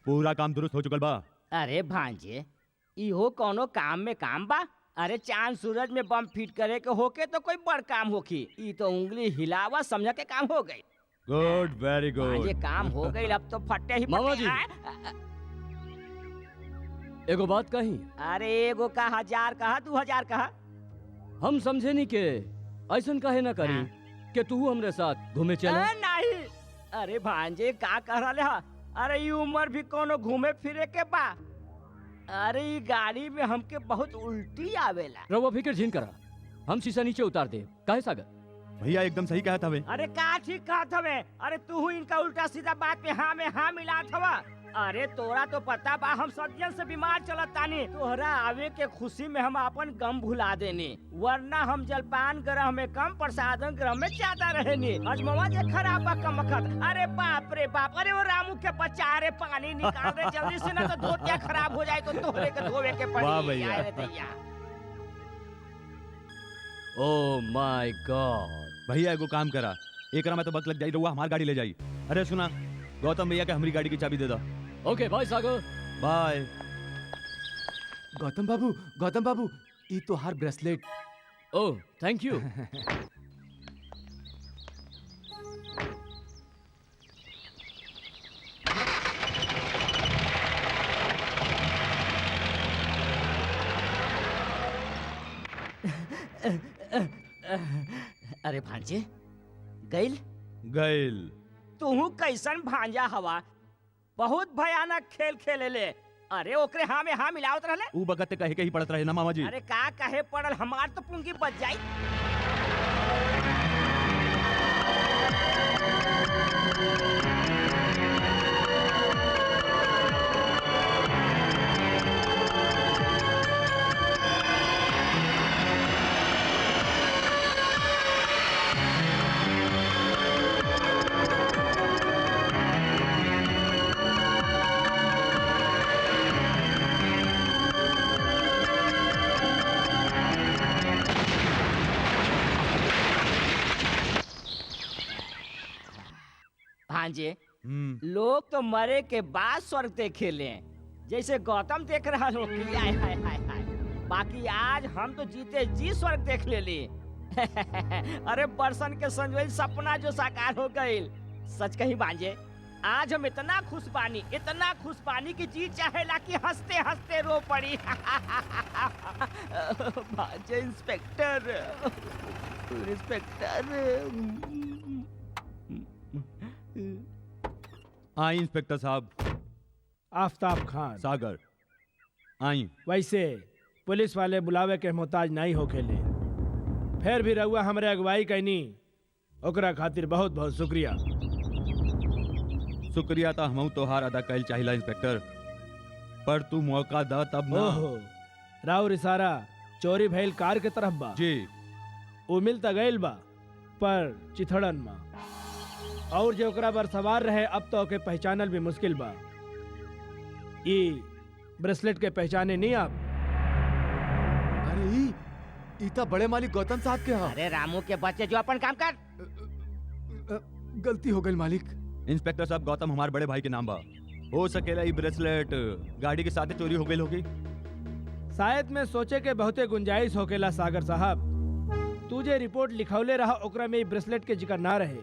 पूरा काम दुरुस्त हो चुकल बा। अरे भांजे, इहो कोनो काम में काम बा। अरे चांद सूरज में बम फिट करे के होके तो कोई बड़ काम होखी। ई तो उंगली हिलावा समझ के काम हो गई। गुड, वेरी भांजे गुड। काम हो गई, अब तो फटे ही मामा फटे। जी। एगो बात कही। अरे एगो का 1000 कहा, 2000 कहा। हम समझे नहीं के ऐसन काहे ना करी कि तू हमरे साथ घूमे चला। नहीं। अरे भांजे का कह रहा है? अरे ये उम्र भी कोनो घूमे फिरे के बा। अरे ई गाड़ी में हमके बहुत उल्टी आवेला। रहुआ फिक्र झीन करा, हम शीशा नीचे उतार दे। काहे सागर? भैया एकदम सही कहा था वे। अरे का ठीक कहत हवे? अरे तू इनका उल्टा सीधा बात में हाँ मिलात हवा। अरे तोरा तो पता बा हम सदियन से बीमार चलत तानी। तोहरा आवे के खुशी में हम अपन गम भुला देनी, वरना हम जलपान ग्रह में कम प्रसादन ग्रह में ज्यादा रहेनी। हजमवा जे खराब बा कमखत। अरे बाप रे बाप, अरे वो रामू के बच्चा, अरे पानी निकाल दे जल्दी से, ना तो धोतिया खराब हो जाए तो तोहरे के धोवे के पड़ी। वाह भैया। अरे दैया। Oh my God. भैया एगो काम करा, एकरा में तो वक्त लग जाई, रहुआ हमार गाड़ी ले जाई। अरे सुना, गौतम भैया के हमारी गाड़ी की चाबी दे दो। ओके बाय सागर। बाय। गौतम बाबू, ई तो हार ब्रेसलेट। Oh thank you. अरे भांजे गइल? गइल। तू कैसन भांजा हवा, बहुत भयानक खेल खेले ले। अरे ओकरे हाँ में हाँ मिलावत रहले। ऊ बगत कहे के ही पड़त रहे ना मामा जी। अरे का कहे पड़ल, हमार तो पुंगी बच जाई। भांजे लोग तो मरे के बाद स्वर्ग देखे ले, जैसे गौतम देख रहा हो कि हाय हाय हाय हाय। बाकी आज हम तो जीते जी स्वर्ग देख ले ली। अरे बरसन के संजोई सपना जो साकार हो गई। सच कही भांजे, आज हम इतना खुश पानी की जी चाहेला कि हंसते हंसते रो पड़ी। भांजे इंस्पेक्टर। आई इंस्पेक्टर साहब। आफताब खान। सागर। आई। वैसे पुलिस वाले बुलावे के मोहताज नहीं हो खेले, फिर भी रहुआ हमरे अगुवाई कैनी, ओकरा खातिर बहुत बहुत शुक्रिया। शुक्रिया तो हम तोहार अदा कैल चाहिला इंस्पेक्टर, पर तू मौका द तब ना। ओहो, राउर इशारा चोरी भइल कार के तरफ बा। जी। वो मिल त गइल बा, पर चिथड़न में, और जो ओकरा पर सवार रहे अब तो ओके पहचानल भी मुश्किल बा। ई ब्रेसलेट के पहचाने नहीं आप? अरे ई तो बड़े मालिक गौतम साहब के हाँ। अरे रामू के बच्चे, जो अपन काम कर। गलती हो गई मालिक। इंस्पेक्टर साहब, गौतम हमारे बड़े भाई के नाम बा। हो सकेला ई ब्रेसलेट गाड़ी के साथ चोरी हो गई होगी। शायद में सोचे के बहुते गुंजाइश होकेला सागर साहब। तुझे रिपोर्ट लिखौले रहा ओकरा में ई ब्रेसलेट के जिक्र ना रहे,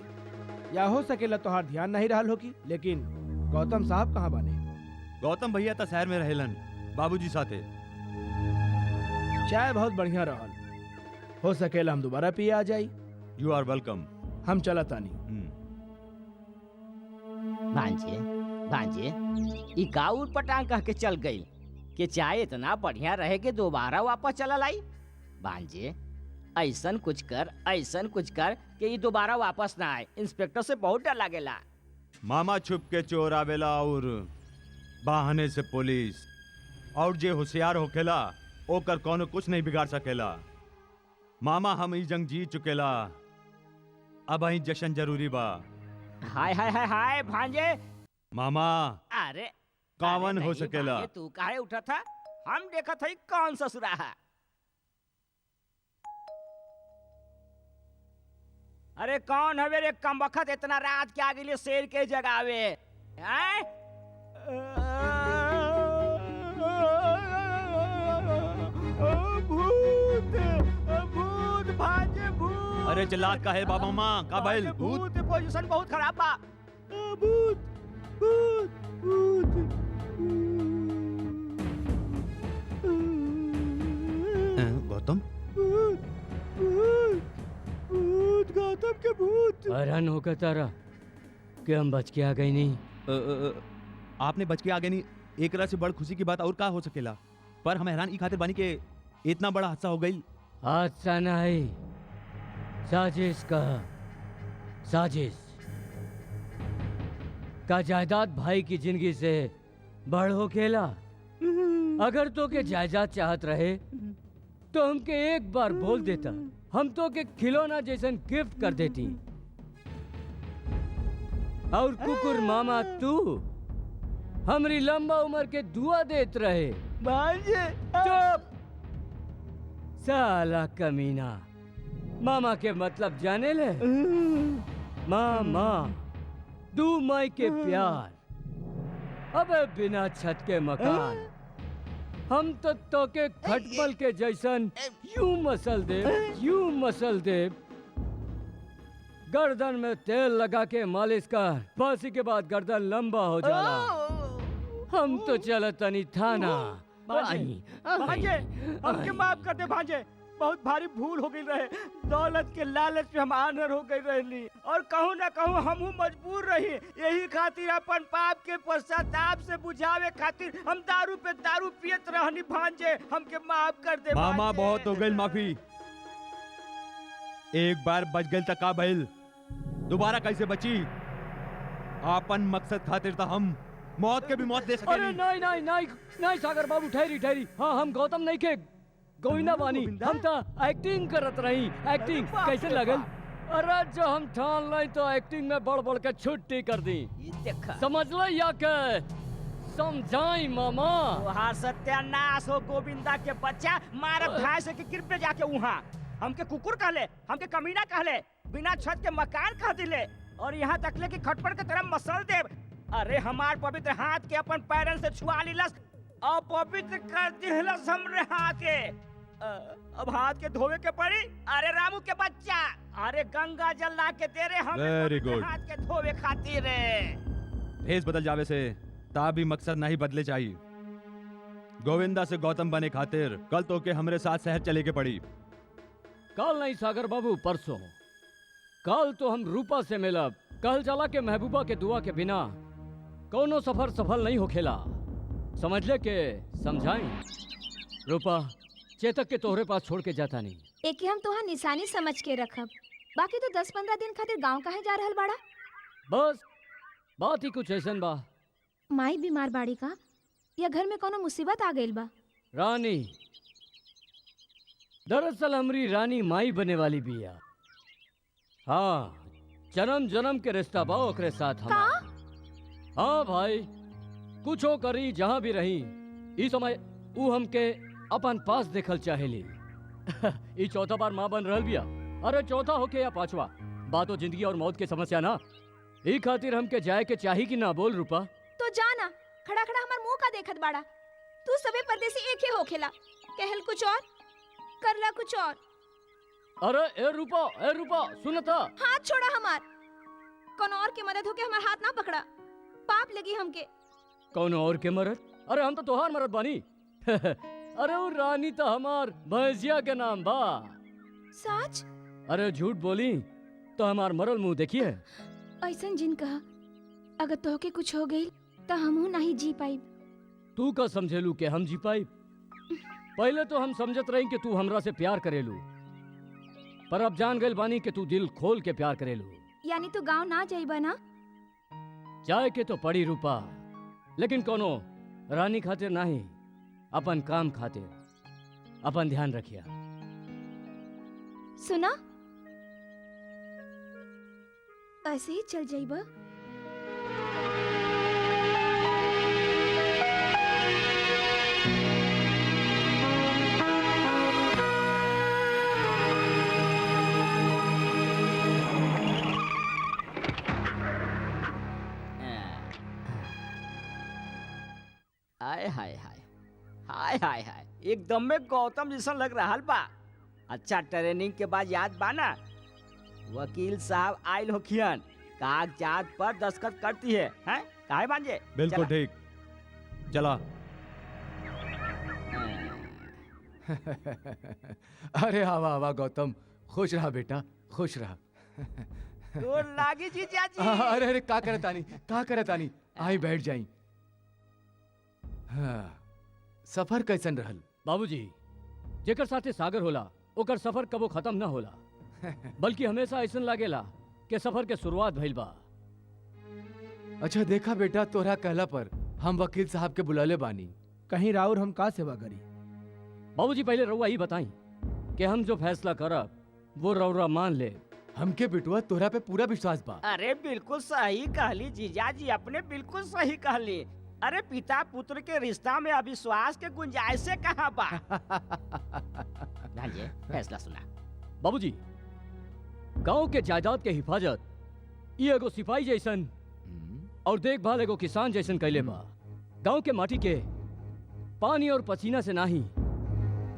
या हो सकेला तोहार ध्यान नहीं रहल होगी। लेकिन गौतम साहब कहाँ बने? गौतम भैया तो शहर में रहेलन बाबूजी साथे। चाय बहुत बढ़िया रहल, हो सकेला हम दोबारा पिए आ जाई। You are welcome. हम चला तानी। भांजे ई गाउर पटांग कह के चल गई कि चाय इतना बढ़िया रहे कि दोबारा वापस चला लाई। भांजे ऐसन कुछ कर कि ये दोबारा वापस ना आए। इंस्पेक्टर से बहुत डर लागेला। मामा छुप के चोर आवेला और बहाने से पुलिस, और जे होशियार होखेला ओकर कोनो कुछ नहीं बिगाड़ सकेला। मामा हम ई जंग जीत चुकेला, अब ही जश्न जरूरी बा। हाय हाय हाय हाय भांजे। मामा अरे कावन अरे हो नहीं सकेला। भांजे, तू काहे उठा था? हम देखा था कौन ससुरा है। अरे कौन हवे रे कमबख्त, इतना रात के आगे लिए शेर के जगावे हैं? भूत भांजे भूत। अरे चिल्लात का है बाबा माँ का बैल भूत। पोजीशन बहुत खराब बा। भूत भूत भूत। गौतम भूत भूत भूत, गौतम के भूत। हैरान होकर तारा कि हम बच के आ गई नहीं। आपने बच के आगे नहीं, एकरा से बड़ खुशी की बात और का हो सकेला। पर हम हैरान ई खातिर बानी के इतना बड़ा हादसा हो गई। हादसा नहीं, साजिश का साजिश का जायदाद भाई की जिंदगी से बड़ हो खेला। अगर तो के जायदाद चाहत रहे तो हमके एक बार बोल देता, हम तो के खिलौना जैसन गिफ्ट कर देती। और कुकुर मामा तू हमरी लंबा उम्र के दुआ देत रहे। भांजे चुप साला कमीना, मामा के मतलब जाने ले? मामा दू माई के प्यार, अबे बिना छत के मकान। हम तो के खटमल के जैसन यूं मसल दे, यूं मसल दे। गर्दन में तेल लगा के मालिश कर, फांसी के बाद गर्दन लंबा हो जाला। हम तो चलतनी थाना। भांजे हमके माफ कर दे भांजे, बहुत भारी भूल हो गई रहे। दौलत के लालच में हम आनर हो गई रहली और कहूँ ना कहूँ हमहू मजबूर रही। यही खातिर अपन पाप के पश्चाताप से बुझावे खातिर हम दारू पे दारू पियत रहनी। भांजे हमके माफ कर दे मामा भांजे। बहुत हो गई माफी। एक बार बच गई तक का भइल, दोबारा कैसे बची? आपन मकसद खातिर तो हम मौत के भी मौत दे अरे सके। नहीं नहीं नहीं नहीं सागर बाबू, ठहरी ठहरी। हाँ हम गौतम नहीं के गोविंदा बानी, हम तो एक्टिंग करत रही। एक्टिंग कैसे लगल? अरे जो हम ठान लाई तो एक्टिंग में बढ़ बढ़ के छुट्टी कर दी। ये देखा समझ लो या के समझाई मामा। वहाँ सत्यानाश हो गोविंदा के बच्चा। मार भाई से के गिर पे जाके वहाँ हमके कुकुर कहले, हमके कमीना कहले, बिना छत के मकान कह दिले और यहाँ तक ले कि खटपट के तरह मसल दे। अरे हमार पवित्र हाथ के अपन पैरन से छुआ लीलस और पवित्र कर दिलस हमरे हाथ के। अब हाथ के धोवे के पड़ी। अरे रामू के बच्चा, अरे गंगा जल ला के दे रे हम Very good. हाथ के धोवे खातिर रे। भेष बदल जावे से ता भी मकसद नहीं बदले चाहिए। गोविंदा से गौतम बने खातिर कल तो के हमरे साथ शहर चले के पड़ी। कल नहीं सागर बाबू, परसों। कल तो हम रूपा से मिलब। कल चला के महबूबा के दुआ के बिना कोनो सफर सफल नहीं हो खेला। समझ ले के समझाई। रूपा चेतक के तोहरे पास छोड़ के जाता नहीं। एक हम तोहार निशानी समझ के रखब। बाकी तो 10-15 दिन खातिर गांव काहे जा रहल बाड़ा? बस बात ही कुछ ऐसन बा। माई बीमार बाड़ी का या घर में कोनो मुसीबत आ गइल बा? रानी, दरअसल हमरी रानी माई बने वाली बिया। हाँ, जन्म जन्म के रिश्ता बा ओकरे साथ हमार। हाँ भाई, कुछो करी जहाँ भी रही, इस समय ऊ हमके अपन पास देखल चाहेली। ई चौथा बार माँ बन रहल बिया। अरे चौथा होके या पांचवा, बातो जिंदगी और मौत के समस्या ना। ई खातिर हमके जाए के चाही कि ना? बोल रूपा। तो जाना, खड़ा खड़ा हमार मुंह का देखत बाड़ा। तू सबे परदेसी एक ही होखेला। कहल कुछ और, करला कुछ और। अरे ए रूपा सुनता। हाथ छोड़ा हमार। कौन और के मदद होके हमार हाथ ना पकड़ा, पाप लगी हमके। कौन और के मरद? अरे हम तो तोहार मरद बानी। अरे वो रानी तो हमार भैंसिया के नाम बा। सच? अरे झूठ बोली तो हमार मरल मुंह देखिए। ऐसन जिन कहा, अगर तोहके कुछ हो गई तो हमहू नहीं जी पाई। तू का समझेलू के हम जी पाई? पहले तो हम समझत रही कि तू हमरा से प्यार करेलू, पर अब जान गइल बानी कि तू दिल खोल के प्यार करेलू। यानी तू गांव ना जाइबा ना? जाए के तो पड़ी रूपा, लेकिन कोनो रानी खातिर नहीं, अपन काम खातिर। अपन ध्यान रखिया। सुना, ऐसे ही चल जाइबा? हाय हाय हाय हाय हाय हाय, एकदम में गौतम जैसा लग रहा बा। अच्छा, ट्रेनिंग के बाद याद बा ना, वकील साहब आयल होखियन, कागजात पर दस्तखत करती है, हैं? काहे भांजे? बिल्कुल चला। ठीक, चला। अरे आवा आवा गौतम, खुश रहा बेटा, खुश रहा। तो लागी जी चाची। अरे अरे का करतानी, आई बैठ जाई। हाँ, सफर कैसन रहल? बाबूजी, जेकर साथे सागर होला ओकर सफर कबो खत्म ना होला, बल्कि हमेशा ऐसन लागेला कि सफर के शुरुआत भइल बा। अच्छा देखा बेटा, तोरा कहला पर हम वकील साहब के बुलाले बानी। कहीं राउर हम का सेवा करी? बाबूजी पहले रउआ ही बताई कि हम जो फैसला करब वो रउरा मान ले। हमके बिटुआ तोरा पे पूरा विश्वास बा। अरे बिल्कुल सही कहली जीजाजी, अपने बिल्कुल सही कहली। अरे पिता पुत्र के रिश्ता में अविश्वास के गुंजाइश से कहाँ बा? भांजे फैसला सुना। बाबूजी, गांव के जायदाद के हिफाजत ये एगो सिपाही जैसन और देखभाल एगो किसान जैसन कैले बा। गांव के माटी के पानी और पसीना से नहीं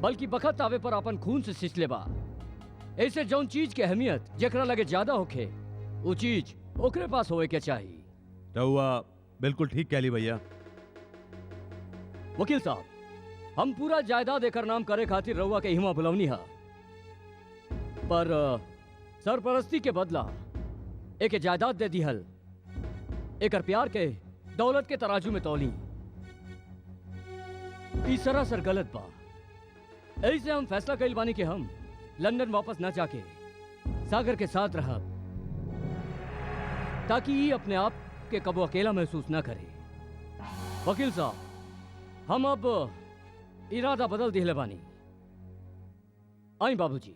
बल्कि बखत आवे पर अपन खून से सिंचले बा। ऐसे जौन चीज के अहमियत जेकरा लगे ज्यादा होखे वो चीज ओकरे पास होए के चाहिए। रहुआ बिल्कुल ठीक कहली भैया। वकील साहब, हम पूरा जायदाद एकर नाम करे खातिर रउआ के हिमा बुलवनी हा, पर सरपरस्ती के बदला एक जायदाद दे दिहल एकर प्यार के दौलत के तराजू में तौली। ई सरासर गलत बा। ऐसे हम फैसला कइल बानी कि हम लंदन वापस न जाके सागर के साथ रहब, ताकि ये अपने आप के कबो अकेला महसूस न करे। वकील साहब, हम अब इरादा बदल दिले बानी। आई बाबूजी।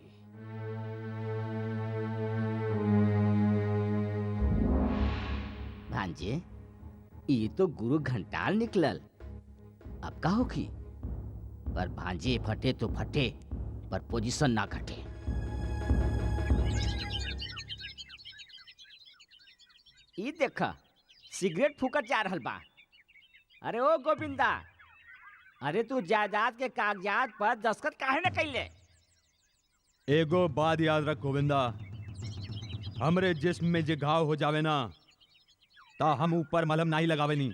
भांजे, ये तो गुरु घंटाल निकलल। अब का होखी? पर भांजे फटे तो फटे, पर पोजीशन ना घटे। ई देखा, सिगरेट फूकत जा रहल बा। अरे ओ गोविंदा, अरे तू जायदाद के कागजात पर दस्तखत काहे न कैले? एगो बात याद रख गोविंदा, हमरे जिस्म में जे घाव हो जावे ना ता हम ऊपर मलहम नहीं लगावे नी,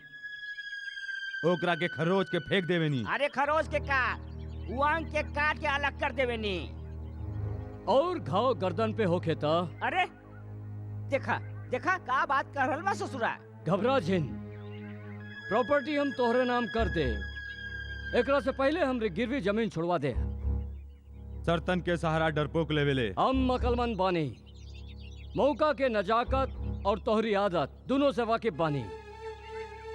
ओकरा के खरोच के फेंक देवे नी। अरे खरोच के काट, वांग के काट के अलग कर देवे नी। और घाव गर्दन पे होखे ता? अरे देखा देखा का बात कर रहल बा ससुरा। घबरा जिन, प्रॉपर्टी हम तोहरे नाम कर दे। एकरा से पहले हमरे गिरवी जमीन छुड़वा दे। सरतन के सहारा डरपोक लेवेले। हम अकलमंद बानी, मौका के नजाकत और तोहरी आदत दोनों से वाकिफ बानी।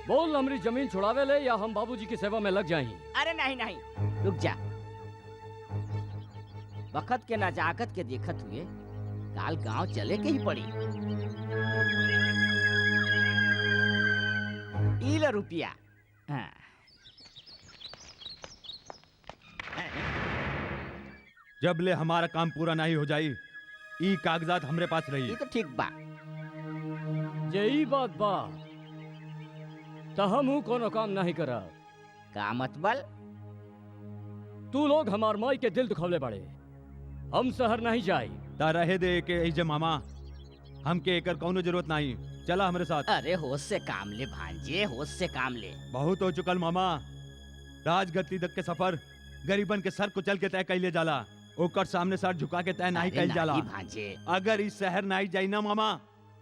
बोल, हमरी जमीन छुड़ावे ले या हम बाबूजी की सेवा में लग जाएं? अरे नहीं नहीं, रुक जा। वक्त के नजाकत के देखत हुए काल गांव चले के ही पड़ी। ई ले रुपया। हाँ। जब ले हमारा काम पूरा नहीं हो जाई, ई कागजात हमरे पास रही। ये तो ठीक बा। यही बात बा, तो हम कोनो काम नहीं करा। का मतबल? तू लोग हमार माई के दिल दुखवले बड़े। हम शहर नहीं जाई। ता रहे दे के ऐजे मामा, हमके एकर कौनो जरूरत नहीं। चला हमरे साथ। अरे होश से काम ले भांजे, होश से काम ले। बहुत हो चुकल मामा। राजगद्दी तक के सफर गरीबन के सर कुचल के तय कैले जाला, ओकर सामने सर झुका के तय नहीं अरे कैल जाला। भांजे, अगर इस शहर नहीं जाई ना मामा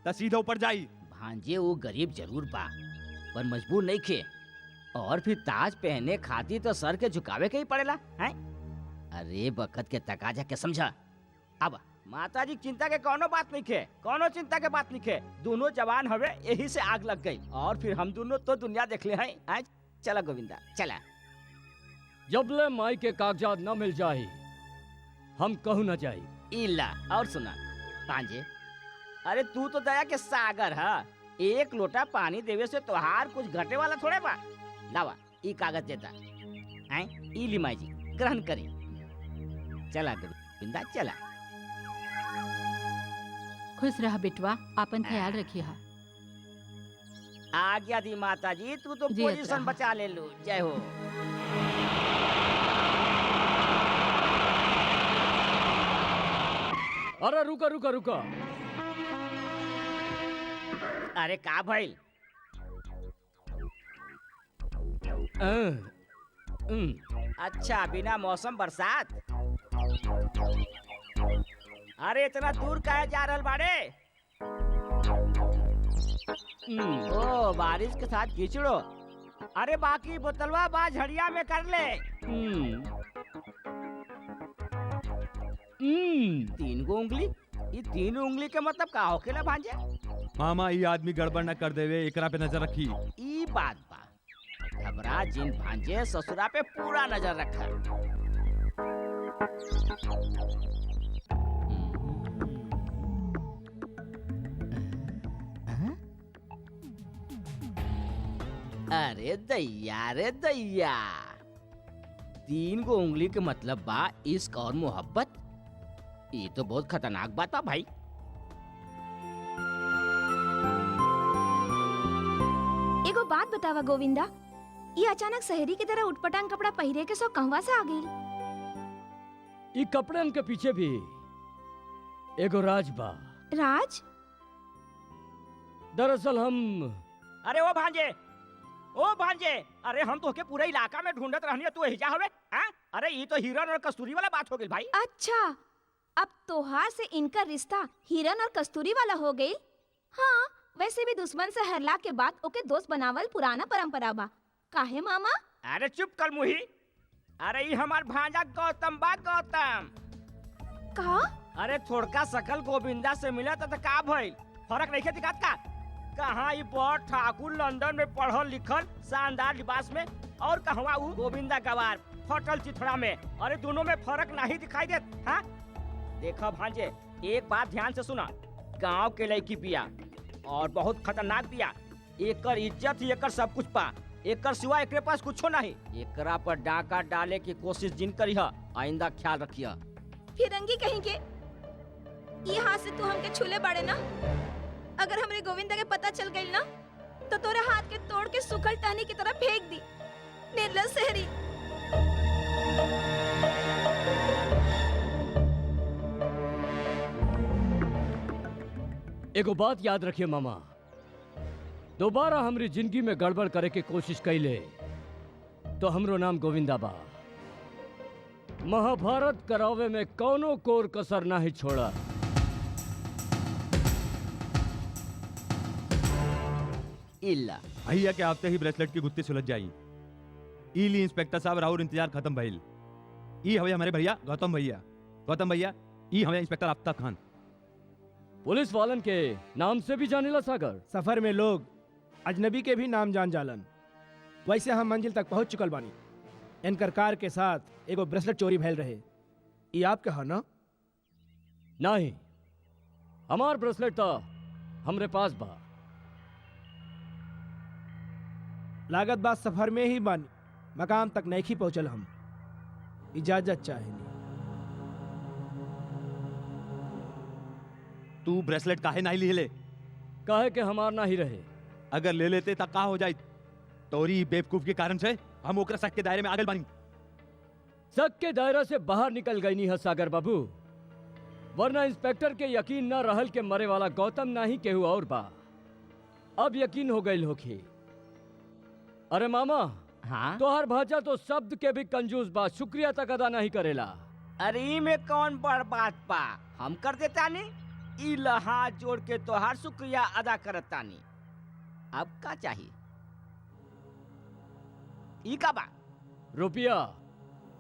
ता सीधा ऊपर जाई। भांजे वो गरीब जरूर बा, पर मजबूर नहीं खे। और फिर ताज पहने खाती तो सर के झुकावे के ही पड़ेला है। अरे बखत के तकाजा के समझा। अब माता जी चिंता के कोनो बात नहीं खे, कोनो चिंता के बात नहीं खे। दोनों जवान हवे, यही से आग लग गई। और फिर हम दोनों तो दुनिया देख ले हैं। आज चला गोविंदा चला। जब ले माई के कागजात न मिल जाए हम कहूँ न जाई। इला और सुना पांजे, अरे तू तो दया के सागर है। एक लोटा पानी देवे से तोहार कुछ घटे वाला थोड़े बा। लावा ई कागज देता हैं, ई ली माई जी ग्रहण करी। चला गोविंदा चला। खुश रह बेटवा, अपन ख्याल रखिए। आज्ञा दी माता जी, तू तो जी, पोजीशन अच्छा। बचा ले लो। जय हो। अरे रुका रुका रुका। अरे का भइल? अच्छा, बिना मौसम बरसात। अरे इतना दूर काहे जा रहल बाड़े? ओ बारिश के साथ कीचड़ो। अरे बाकी बोतलवा बा झड़िया में कर ले। तीन गो उंगली, ये तीन उंगली के मतलब का होखेला भांजे? मामा ये आदमी गड़बड़ न कर देवे, एकरा पे नजर रखी। ई बात बा, घबरा जिन भांजे ससुरा पे पूरा नजर रखा। अरे दैया रे दैया, तीन गो उंगली के मतलब बा इश्क और मोहब्बत। ये तो बहुत खतरनाक बात है भाई। एगो बात बतावा गोविंदा, ये अचानक शहरी की तरह उटपटांग कपड़ा पहिरे के सो कहवा से आ गई? ई कपड़न के पीछे भी एगो राज बा। राज? दरअसल हम अरे ओ भांजे, ओ भांजे, अरे हम तो के पूरे इलाका में ढूंढत रहनी है, तू हिजा हवे? हाँ? अरे ये तो हिरन और कस्तूरी वाला बात हो गई भाई। अच्छा, अब तोहार से इनका रिश्ता हिरन और कस्तूरी वाला हो गई। हाँ, वैसे भी दुश्मन से हरला के बाद ओके दोस्त बनावल पुराना परंपरा बा। काहे मामा? अरे चुप कर मुही। अरे ये हमार भांजा गौतम बा, गौतम। का? अरे थोड़का सकल गोविंदा से मिला तो का भइल? फर्क नहीं दिखात का? कहाँ ये बड़ ठाकुर लंदन में पढ़ल लिखल शानदार लिबास में, और कहवा ऊ गोविंदा गवार फटल चिथड़ा में। अरे दोनों में फर्क नहीं दिखाई देत? हाँ, देखो भांजे, एक बात ध्यान से सुना। गांव के लड़की बिया और बहुत खतरनाक बिया। एकर इज्जत ही एकर सब कुछ पा। एकर सिवा एकरे पास कुछो नहीं। एकरा पर डाका डाले की कोशिश जिन करी है, आइंदा ख्याल रखिया। फिरंगी कहीं के, ये हाथ से तू हमके छूले बाड़े ना। अगर हमरे गोविंदा के पता चल गई ना, तो तोरे हाथ के तोड़ के सूखल टहनी की तरह फेंक दी। निर्लज शहरी। एगो बात याद रखिए मामा, दोबारा हमरी जिंदगी में गड़बड़ करे के कोशिश कैले तो हमरो नाम गोविंदा बा। महाभारत करावे में कौनो कोर कसर ना ही छोड़ा। इल्ला भैया के आते ही ब्रेसलेट की गुत्ती सुलझ जाई। इली इंस्पेक्टर साहब, राहुल इंतजार खत्म भइल। ई हवे हमारे भैया गौतम भैया। गौतम भैया, ई हवे इंस्पेक्टर आफ्ताब खान। पुलिस वालन के नाम से भी जानेला सागर। सफर में लोग अजनबी के भी नाम जान जालन। वैसे हम मंजिल तक पहुंच चुकल बानी। इनकर कार के साथ एगो ब्रेसलेट चोरी भइल रहे। ये आपके है ना? नहीं, हमार ब्रेसलेट तो हमरे पास बा। लागत बात सफर में ही बानी, मकाम तक नहीं पहुंचल। हम इजाजत चाहेनी। तू ब्रेसलेट काहे नहीं लिहले? काहे के हमार ना ही रहे। अगर ले लेते तो का हो जाए? तोरी बेवकूफ के कारण से हम ओकरा शक के दायरे में आगल बानी। शक के दायरा से बाहर निकल गई नहीं है सागर बाबू, वरना इंस्पेक्टर के यकीन न रहल के मरे वाला गौतम ना ही केहू और बा। अब यकीन हो गई होखी। अरे मामा, हाँ? तोहर भाजा तो शब्द के भी कंजूस बा, शुक्रिया तक अदा नहीं करेला। अरे ई में कौन बड़ बात पा, हम कर देता नी। ई लहा जोड़ के तोहार शुक्रिया अदा करतानी। अब का चाहिए? ई का बा? रुपया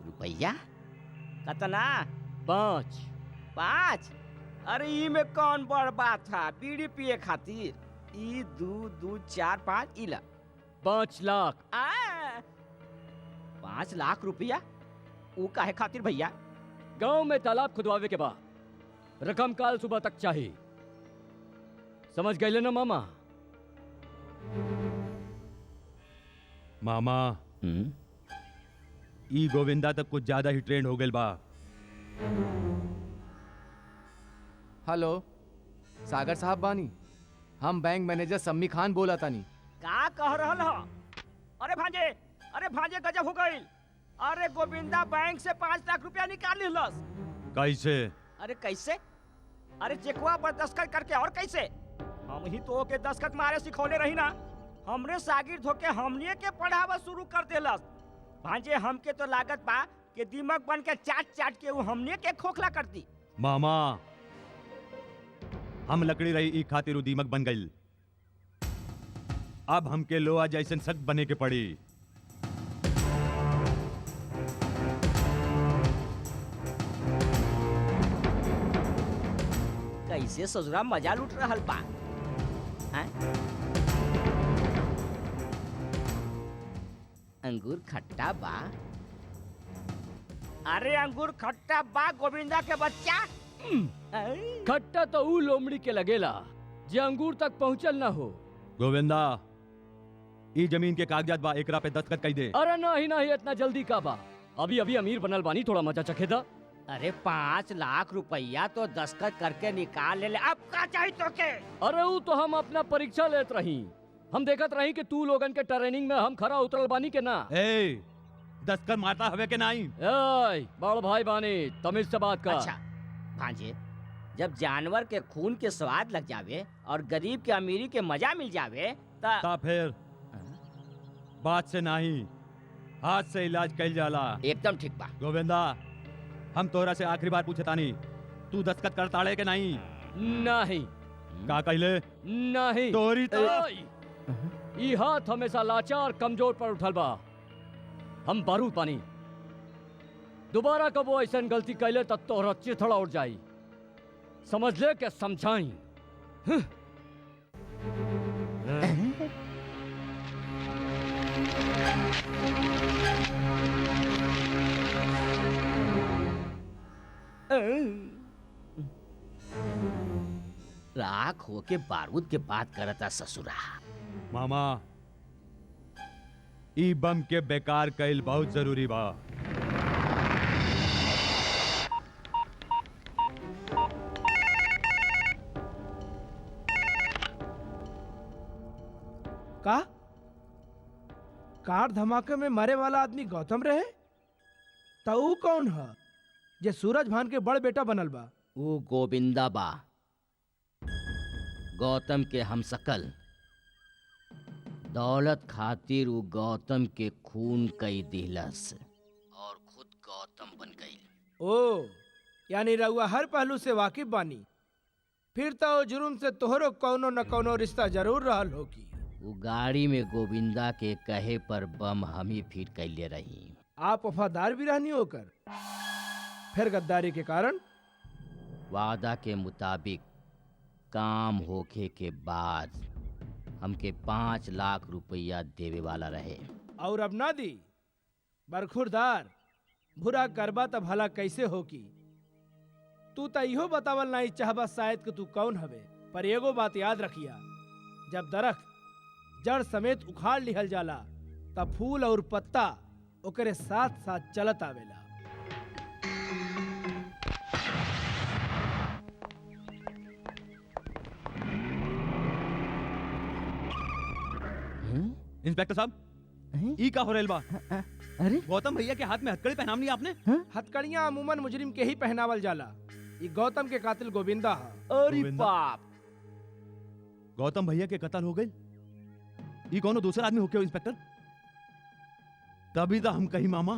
रुपया? कतना? 5। 5? अरे ई में कौन बड़ बात था? बीड़ी पिए खातिर। ई 2, 2, 4, 5 इला 5 लाख। 5 लाख रुपया? वो काहे खातिर भैया? गांव में तालाब खुदवावे के बाद रकम काल सुबह तक चाहिए। समझ गए ना मामा? मामा, ई गोविंदा तक कुछ ज्यादा ही ट्रेंड हो गइल बा। हेलो, सागर साहब बानी। हम बैंक मैनेजर सम्मी खान बोला तानी। का कह रहल हो? अरे भांजे, अरे भांजे गजब हो गई। अरे गोविंदा बैंक से 5 लाख रुपया निकाल लिहलस। कैसे? अरे कैसे? अरे चेकवा पर दस्तखत करके। और कैसे? हम ही तो के दस्तखत मारे सिखौले रही ना। हमरे शागिर्द होके हमनिए के पढ़ावा शुरू कर देलस। भांजे हमके तो लागत बा कि दिमाग बन के चाट चाट के वो हमनिए के खोखला करती। मामा, हम लकड़ी रही ई खातिर उ दीमक बन गइल। अब हमके लोहा जैसन सख्त बने के पड़ी। कैसे ससुरा मजा लूट रहल बा। हैं? अंगूर खट्टा बा। अरे अंगूर खट्टा बा गोविंदा के बच्चा। खट्टा तो ऊ लोमड़ी के लगेला जे अंगूर तक पहुंचल ना हो। गोविंदा, ई जमीन के कागजात बा, एकरा पे दस्तखत कई दे। अरे नहीं नहीं, इतना जल्दी का बा? अभी अभी अमीर बनल बानी, थोड़ा मजा चखे दा। अरे 5 लाख रुपया तो दस्तखत करके निकाल ले। अब का चाहिए तो के? अरे ऊ तो हम अपना परीक्षा लेत रही। हम देखत रही कि तू लोगन के ट्रेनिंग में हम खरा उतरल बानी के ना। ए, दस्तखत मारता हवे के नहीं? ए, बड़ भाई बानी, तमीज से बात कर। अच्छा भांजे, जब जानवर के खून के स्वाद लग जावे और गरीब के अमीरी के मजा मिल जावे ता फिर बात से नहीं, हाथ से इलाज कइल जाला। एकदम ठीक बा। गोविंदा, हम तोरा से आखिरी बार पूछे तानी, तू दस्तखत करताड़े के नहीं? नहीं। का कइले? नहीं। तोरी तो ई हाथ हमेशा लाचार कमजोर पर उठल बा। हम बारूद पानी, दोबारा कबो ऐसन गलती कैले तब तोहरा चिथड़ा उठ जाई। समझ ले के समझाई। राख होके बारूद के बात करता ससुरा। मामा, ई बम के बेकार कइल बहुत जरूरी बा। का कार धमाके में मरे वाला आदमी गौतम रहे? तो ऊ कौन है जे सूरज भान के बड़ बेटा बनल बा? वो गोविंदा बा, गौतम के हमसकल। दौलत खातिर वो गौतम के खून कई दिलस और खुद गौतम बन गई। ओ, यानी रउआ हर पहलू से वाकिफ बानी। फिर तो ओ जुर्म से तोहरो कौनो न कौनो रिश्ता जरूर रहल होगी। वो गाड़ी में गोविंदा के कहे पर बम हम ही फिट कैले रही। आप वफादार भी रहनी होकर फिर गद्दारी के कारण? वादा के मुताबिक काम होखे के बाद हमके 5 लाख रुपया देवे वाला रहे। और अब ना दी? बरखुरदार, बुरा करबा तब भला कैसे होगी? तू तो इहो बतावल नहीं चाहबा शायद कि तू कौन हवे। पर एगो बात याद रखिया, जब दरख्त जड़ समेत उखाड़ लिहल जाला तब फूल और पत्ता ओकरे साथ साथ चलत आवेला। इंस्पेक्टर साहब, ई का हो रहल बा? अरे गौतम भैया के हाथ में हथकड़ी पहनावनी आपने? हथकड़ियां अमूमन मुजरिम के ही पहनावल जाला। ये गौतम के कातिल गोविंदा है। अरे गोविंदा? बाप, गौतम भैया के कत्ल हो गई? ई कौनो दूसरा आदमी होके हो इंस्पेक्टर? तभी तो हम कही मामा,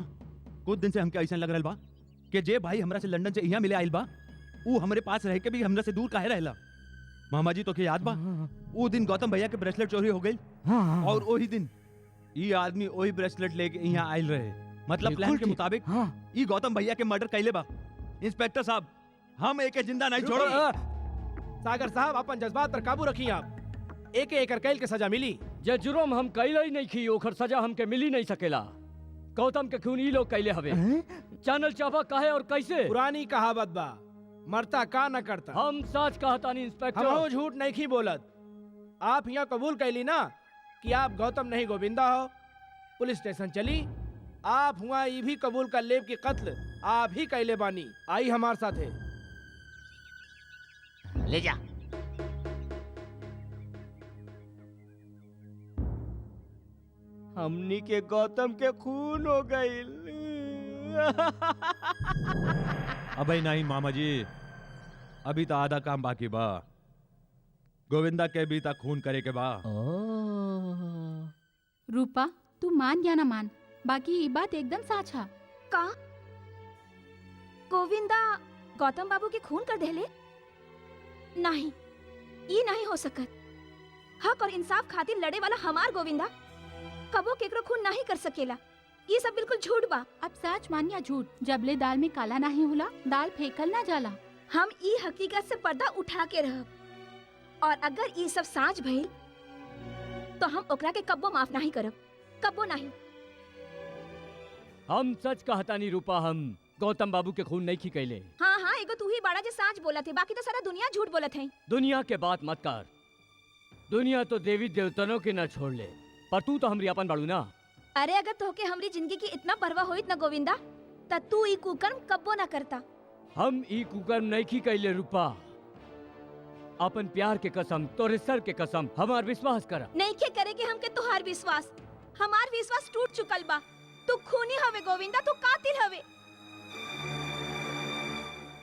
कुछ दिन से हमके ऐसा लग रहल बा कि जे भाई हमरा से लंदन से यहाँ मिले आइल बा, ऊ हमरे पास रह के भी हमरा से दूर काहे रहेला? मामा जी तो के याद बा, वो दिन गौतम भैया के ब्रेसलेट चोरी हो गई और वही दिन ये आदमी वही ब्रेसलेट लेके यहाँ आयल रहे। मतलब प्लान के मुताबिक ये गौतम भैया के मर्डर कैले बा। इंस्पेक्टर साहब, हम एक जिंदा नहीं छोड़ो। सागर साहब, अपन जज्बात पर काबू रखिए। आप एक एकर कैल के सजा मिली। जे जुर्म हम कैले ही नहीं की, ओकर सजा हमके मिली नहीं सकेला। गौतम के खून ई लोग कैले हवे। जानल चाहबा काहे और कैसे? पुरानी कहावत बा, मरता का न करता। हम सच कहता नहीं इंस्पेक्टर। हम झूठ नहीं की बोलत। आप यहाँ कबूल कैली ना कि आप गौतम नहीं गोविंदा हो। पुलिस स्टेशन चली, आप हुआ ये भी कबूल कर लेब कि कत्ल आप ही कैले बानी। आई हमारे साथ है। ले जा। हमनी के गौतम के खून हो गई। अबे नहीं मामा जी, अभी तो आधा काम बाकी बा। गोविंदा के भी तक खून करे के बा। रूपा, तू मान या ना मान, बाकी ये बात एकदम सच है। का गोविंदा गौतम बाबू के खून कर देले? नहीं, ये नहीं हो सकत। हक और इंसाफ खातिर लड़े वाला हमार गोविंदा कबो केकरो खून नहीं कर सकेला। ये सब बिल्कुल झूठ बा। अब सच मान या झूठ, जबले दाल में काला नहीं होला, दाल फेंकल ना जाला। हम ई हकीकत से पर्दा उठा के रहब, और अगर ई सब साँच भइल तो हम ओकरा के कब्बो माफ नहीं करब, कब्बो नहीं। हम सच कहता नहीं रूपा, हम गौतम बाबू के खून नहीं खिकैले। हाँ हाँ, एगो तू ही बड़ा जे साँच बोलत है, बाकी तो सारा दुनिया झूठ बोलत है। दुनिया के बात मत कर, दुनिया तो देवी देवतनों के न छोड़ ले, पर तू तो हमरी अपन बाड़ू ना। अरे अगर तोहके हमरी जिंदगी की इतना परवाह होइत ना गोविंदा, त तू ई कुकर्म कब्बो ना करता। हम ई कुकर्म नहीं खिकैले रूपा, अपन प्यार के कसम, तोरे सर के कसम, हमार विश्वास कर। नहीं के करे के हमके तोहार विश्वास, हमार विश्वास टूट चुकल बा। तू खूनी हवे गोविंदा, तू कातिल हवे।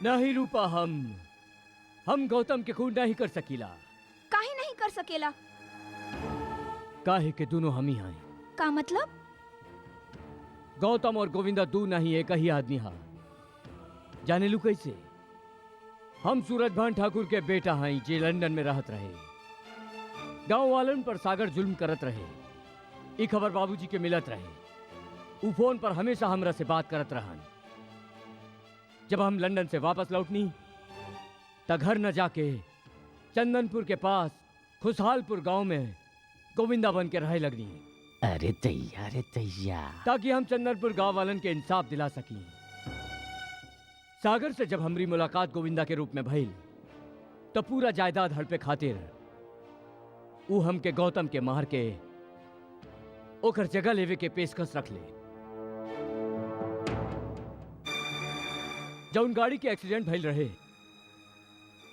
नहीं रूपा, हम गौतम के खून नहीं कर सकीला। काहे नहीं कर सकेला? काहे के दोनों हम ही हैं। का मतलब? गौतम और गोविंदा दू नहीं एक ही आदमी हा। जाने लू कैसे? हम सूरज भान ठाकुर के बेटा हैं जे लंदन में रहत रहे। गांव वालन पर सागर जुल्म करत रहे। ई खबर बाबूजी के मिलत रहे। उ फोन पर हमेशा हमरा से बात करत रहन। जब हम लंदन से वापस लौटनी त घर न जाके चंदनपुर के पास खुशहालपुर गांव में गोविंदा बन के रहे लगनी, अरे तैया ताकि हम चंदनपुर गांव वालन के इंसाफ दिला सकी। सागर से जब हमारी मुलाकात गोविंदा के रूप में भइल तो पूरा जायदाद हड़पे खातिर उ हमके गौतम के मार के ओकर जगह लेवे के पेशकश रख ले। जौन गाड़ी के एक्सीडेंट भइल रहे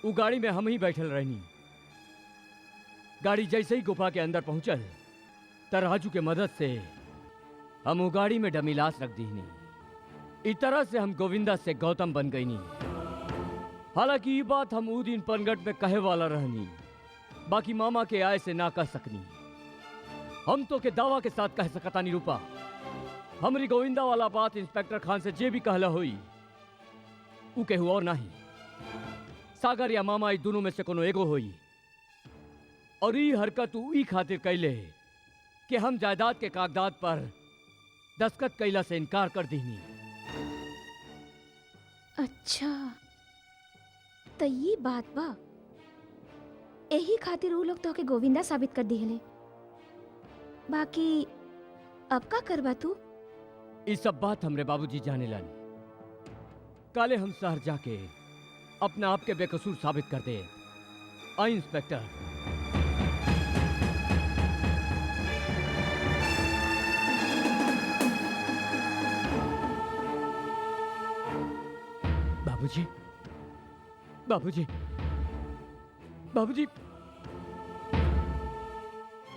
उ गाड़ी में हम ही बैठल रहनी। गाड़ी जैसे ही गुफा के अंदर पहुंचल त राजू के मदद से हम उ गाड़ी में डमी लाश रख दीनी। इस तरह से हम गोविंदा से गौतम बन गईनी। हालांकि ये बात हम उ दिन पनगट में कहे वाला रहनी, बाकी मामा के आय से ना कह सकनी। हम तो के दावा के साथ कह सकता नहीं रूपा, हमरी गोविंदा वाला बात इंस्पेक्टर खान से जे भी कहला हुई उ केहू और नहीं, सागर या मामा ई दोनों में से कोनो एगो होई। और ई हरकत उ ई खातिर कैले कि हम जायदाद के कागजात पर दस्तखत कैला से इनकार कर दीनी। अच्छा तो ये बात बा, यही खातिर उ लोग तोहके गोविंदा साबित कर दिहले। बाकी अब का करबा तू? ये सब बात हमरे बाबूजी जाने लन। काले हम शहर जाके अपने आप के बेकसूर साबित कर दे। आई इंस्पेक्टर। बाबूजी, बाबूजी, बाबूजी,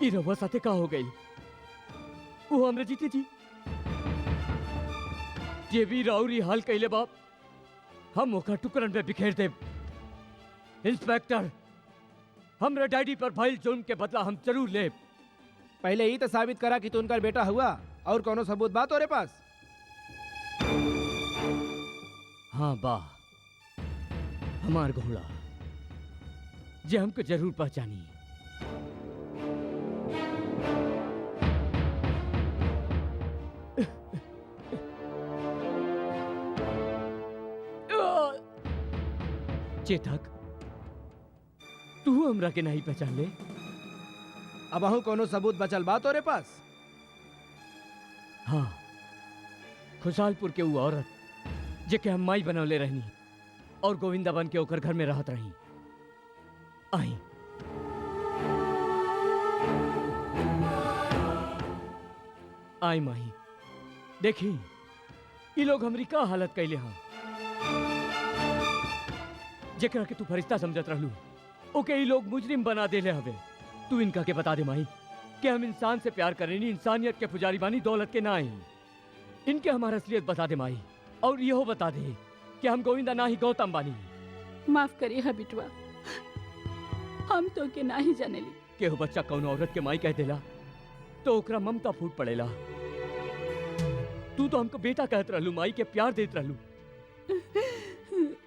ई रवा साथे का हो गई? वो हमरे जीते जी जे भी राउरी हाल कैले बाप, हम ओकर टुकड़न में बिखेर दे। इंस्पेक्टर, हमरे डैडी पर भइल जुल्म के बदला हम जरूर ले। पहले ही तो साबित करा कि तू उनका बेटा हुआ, और कोनो सबूत बात तोरे पास? हाँ बा, हमार घोड़ा जे हमको जरूर पहचानी। चेतक, तू हमरा के नहीं पहचान ले? अब अहू कोनो सबूत बचल बा तोरे पास? हाँ, खुशहालपुर के वो औरत जेके हम माई बनौले रहनी और गोविंदा बन के ओकर घर में रहत रही। आई आई माही, देखी ये लोग हमरी का हालत कैले हाँ। जेकरा के तू फरिश्ता समझत रहलू ओके ये लोग मुजरिम बना देले हवे। तू इनका के बता दे माही कि हम इंसान से प्यार करेनी, इंसानियत के पुजारी बानी, दौलत के ना आई। इनके हमारा असलियत बता दे माही, और यहो बता दे कि हम गोविंदा ना ही गौतम बानी। माफ करिए हा बिटवा, हम तो के ना ही जानेली। केहू बच्चा कौन औरत के माई कह देला तो ओकरा ममता फूट पड़ेला। तू तो हमको बेटा कहत रहलू, माई के प्यार देत रहलू।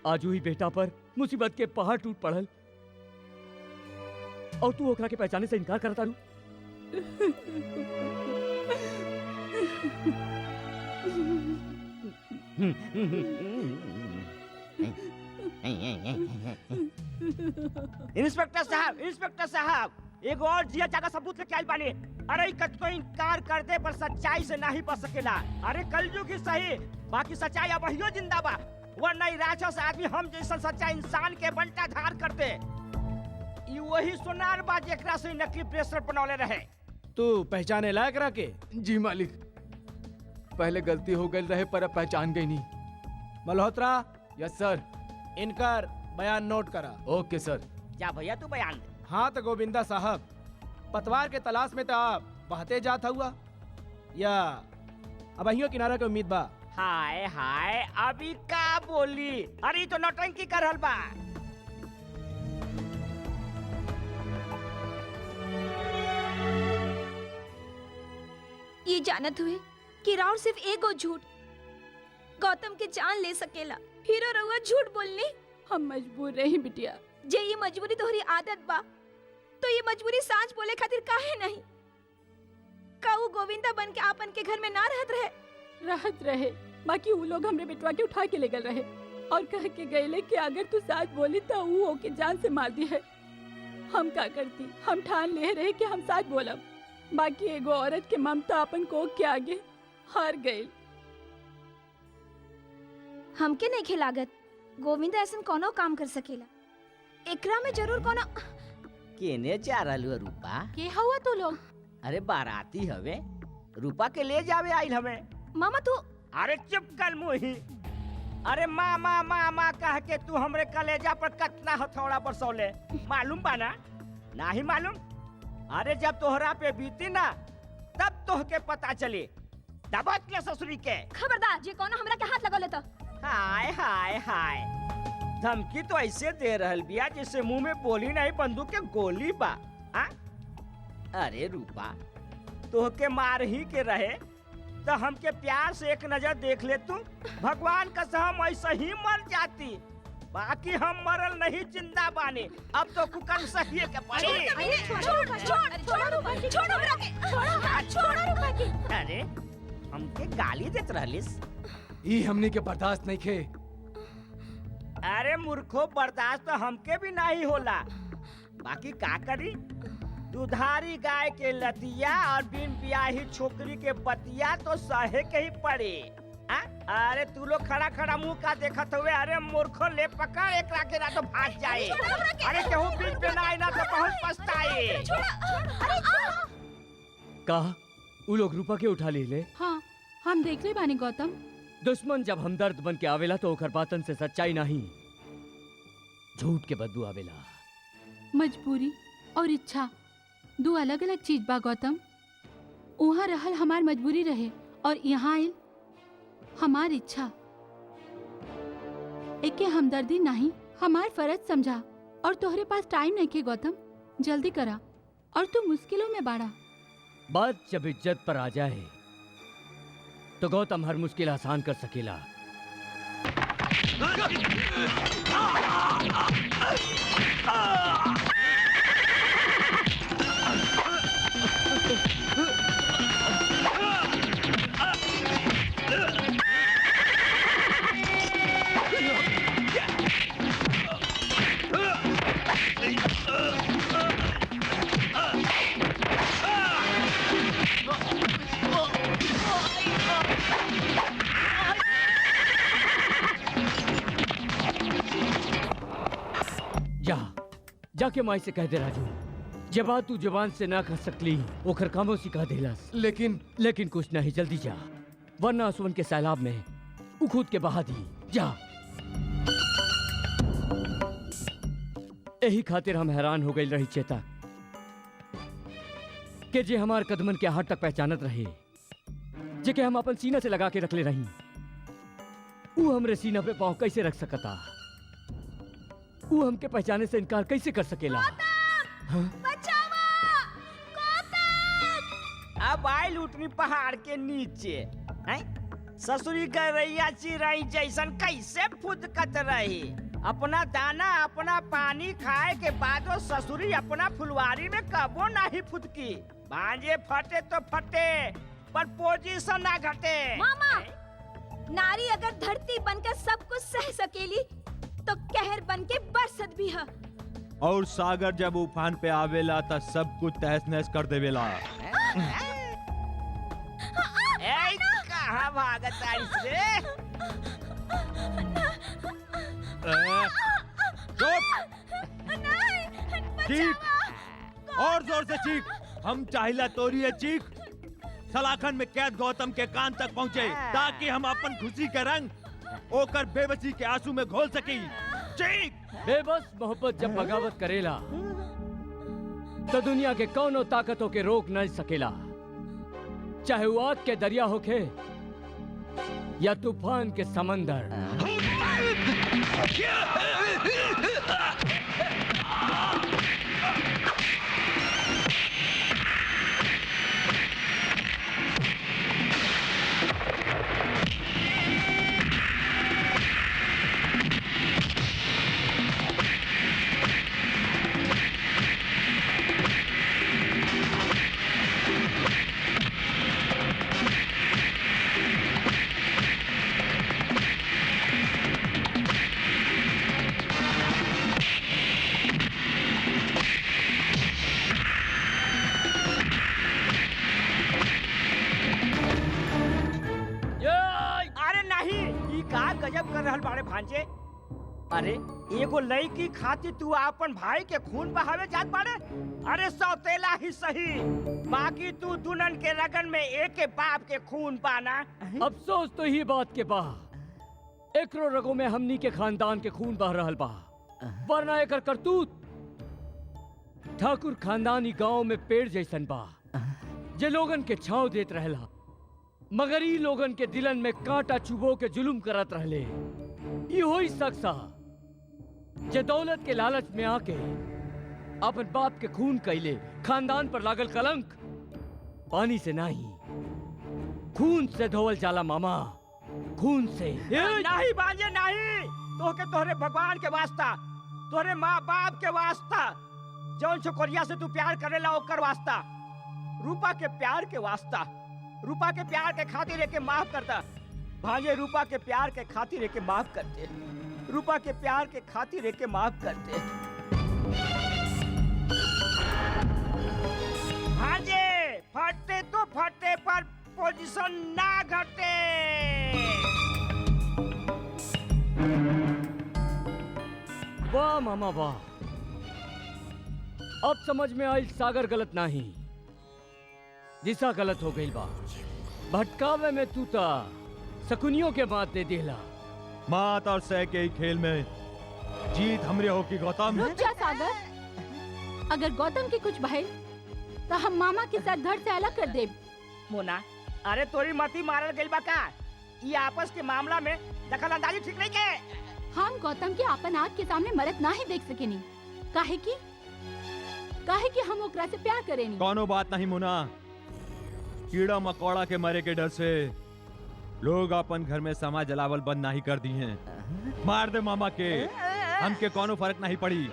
आज ही बेटा पर मुसीबत के पहाड़ टूट पड़ल और तू ओकरा के पहचाने से इनकार करता रू। इंस्पेक्टर साहब एगो और जिया जागा सबूत लेके आइल बानी। अरे कतको इनकार कर दे पर सच्चाई से नहीं बच सकेला। अरे कलयुग ही सही बाकी सच्चाई अब वहियो जिंदा बा, वरना ई राक्षस आदमी हम जैसा सच्चा इंसान के बंटा धार करते। ई वही सोनार बा जेकरा से नकली ब्रेसलेट बनौले रहे। तू पहचाने लायक रखे? जी मालिक, पहले गलती हो गई रहे पर अब पहचान गई नहीं। मल्होत्रा, यस सर। इनकर बयान नोट करा। ओके सर। जा भैया तू बयान दे। हाँ तो गोविंदा साहब, पतवार के तलाश में तो आप बहते जात हुआ या अब अहियों किनारा के उम्मीद बा? हाय हाय अभी का बोली? अरे ई तो नौटंकी कर रहल बा। ये जानत हुए कि राउर सिर्फ एगो झूठ गौतम के जान ले सकेला। हीरो रहुआ झूठ बोलनी। हम मजबूर रही बिटिया। जे ये मजबूरी तोहरी आदत बा तो ये मजबूरी सांच बोले खातिर काहे नहीं? काऊ गोविंदा बन के आपन के घर में ना रहत रहे बाकी वो लोग हमरे बेटवा के उठा के ले गए रहे और कह के गए कि अगर तू सच बोली तो वो ओके जान से मार दी है। हम का करती? हम ठान ले रहे कि हम सच बोलब, बाकी एगो औरत के ममता अपन को के आगे हार गई। हमके नहीं खिलागत गोविंदा ऐसा कोनो काम कर सकेला। एकरा में जरूर कोनो केने जा रहलू है रूपा? के हुआ तू लोग? अरे बाराती हवे, रूपा के ले जावे आइल हमें। मामा तू अरे चुप कर मुही। अरे मामा मामा कह के तू हमरे कलेजा पर कतना हथौड़ा बरसौले, मालूम बा ना? नहीं मालूम? अरे जब तोहरा पे बीती ना तब तोहके पता चली। दबत ले ससुरी के। खबरदार जे कोनो हमरा के हाथ लगौले तो। हाय हाय हाय, धमकी तो ऐसे दे रहल बिया जैसे मुंह में बोली नहीं बंदूक के गोली बा। आ? अरे रूपा, तोहके मार ही के रहे तो हमके प्यार से एक नजर देख ले तू। भगवान का हम ऐसे ही मर जाती, बाकी हम मरल नहीं जिंदा बानी। अब तो कुकन सही के पड़ी। अरे हमके गाली देत रहलिस? ई हमनी के बर्दाश्त नहीं खे। अरे मूर्खो, बर्दाश्त तो हमके भी नहीं होला, बाकी का करी? दुधारी गाय के लतिया और बिन बियाही छोकरी के बतिया तो सहे के ही पड़े। अरे तू लोग खड़ा खड़ा मुंह का देखत हुए? अरे मूर्खो, ले पकड़ एकरा के ना तो भाग जाए। अरे केहू बीच में ना आई ना तो बहुत पछताए। कहा उ लोग रूपा के उठा ले? हाँ, हम देख ले बानी गौतम। दुश्मन जब हमदर्द बन के आवेला तो ओकर बातन से सच्चाई नहीं झूठ के बदबू आवेला। मजबूरी और इच्छा दो अलग अलग चीज बा गौतम। वहाँ रहल हमार मजबूरी रहे और यहाँ आयल हमार इच्छा। एके हमदर्दी नहीं हमार फर्ज समझा। और तोहरे पास टाइम नहीं के गौतम, जल्दी करा और तू मुश्किलों में बाड़ा। बात जब इज्जत पर आ जाए तो गौतम हर मुश्किल आसान कर सकेला। जाके माई से कह दे राजू, जब तू जबान से ना कह सकली ओखर कामों सिखा देलस। लेकिन कुछ नहीं, जल्दी जा वरना आंसुअन के सैलाब में उ खुद के बहा दी। जा। यही खातिर हम हैरान हो गई रही चेता के जे हमार कदमन के हाथ तक पहचानत रहे, जे के हम अपन सीना से लगा के रख ले रही। वो हमरे सीना पे पांव कैसे रख सकता? वो हमके पहचाने से इनकार कैसे कर सकेला? अब आई लूटनी पहाड़ के नीचे ससुरी गैया चिराई जैसन कैसे फुदकत रही। अपना दाना अपना पानी खाए के बादो ससुरी अपना फुलवारी में कबो नहीं फुदकी। भांजे फटे तो फटे पर पोजीशन ना घटे। मामा, नारी अगर धरती बनकर सब कुछ सह सकेली तो कहर बन के बरसत भी है। और सागर जब उफान पे आवेला त सब कुछ तहस नहस कर देवेला। ए कहां भागत आइस रे? चुप! चीख! और जोर से चीख! हम चाहिला तोरी है चीख। सलाखन में कैद गौतम के कान तक पहुंचे ताकि हम अपन खुशी के रंग ओकर बेबसी के आंसू में घोल सकी। चीख! बेबस मोहब्बत जब बगावत करेला तो दुनिया के कौनो ताकतों के रोक नहीं सकेला, चाहे वो आग के दरिया होखे या तूफान के समंदर। अरे नहीं, ई का गजब कर रहल बाड़े भांजे। अरे एगो लड़की खातिर तू अपन भाई के खून बहावे जात बाड़े? अरे सौतेला ही सही, बाकी तू दुल्हन के रगन में एक के बाप के खून पाना। अफसोस तो ही बात के बा, एकरो रगों में हमनी के खानदान के खून बह रहल बा, वरना एकर करतूत ठाकुर खानदानी गांव में पेड़ जैसन बा जे लोगन के छांव देत रहला, मगर ई लोगन के दिलन में कांटा चुबो के जुलुम करत रहले। ई होई शख्सा जे दौलत के लालच में आके अपन बाप के खून कैले, खानदान पर लागल कलंक पानी से नहीं खून से धोवल जाला मामा, खून से। नहीं बाजे नहीं, तोहके तोहरे भगवान के वास्ता, तोहरे माँ बाप के वास्ता, जौन छोकरिया से तू प्यार करेला ओकर वास्ता, रूपा के प्यार के वास्ता, रूपा के प्यार के खातिर एके माफ करता भांजे, रूपा के प्यार के खातिर एके माफ करते, रूपा के प्यार के खातिर एके माफ करते। भांजे फटते तो फटते पर पोजीशन ना घटे। वाह मामा वाह, अब समझ में आई सागर गलत नहीं, दिशा गलत हो गई बा। भटकावे में तू ता शकुनियों के बात दे दिला। मात और सह के ही खेल में जीत हमरे होगी गौतम। रुक जा सागर, अगर गौतम की कुछ भइल तो हम मामा के साथ घर से अलग कर देब। मोना, अरे तोरी मती मारल गइल बा का? ये आपस के मामला में दखल अंदाजी ठीक नहीं के। हम गौतम के अपन आँख के सामने मरत ना ही देख सकेनी, काहे कि हम ओकरा से प्यार करेनी। कौनो बात नहीं मुना, कीड़ा मकोड़ा के मरे के डर से लोग अपन घर में समा जलावल बंद नहीं कर दी हैं। मार दे मामा के, हमके कौनो फर्क नहीं पड़ी।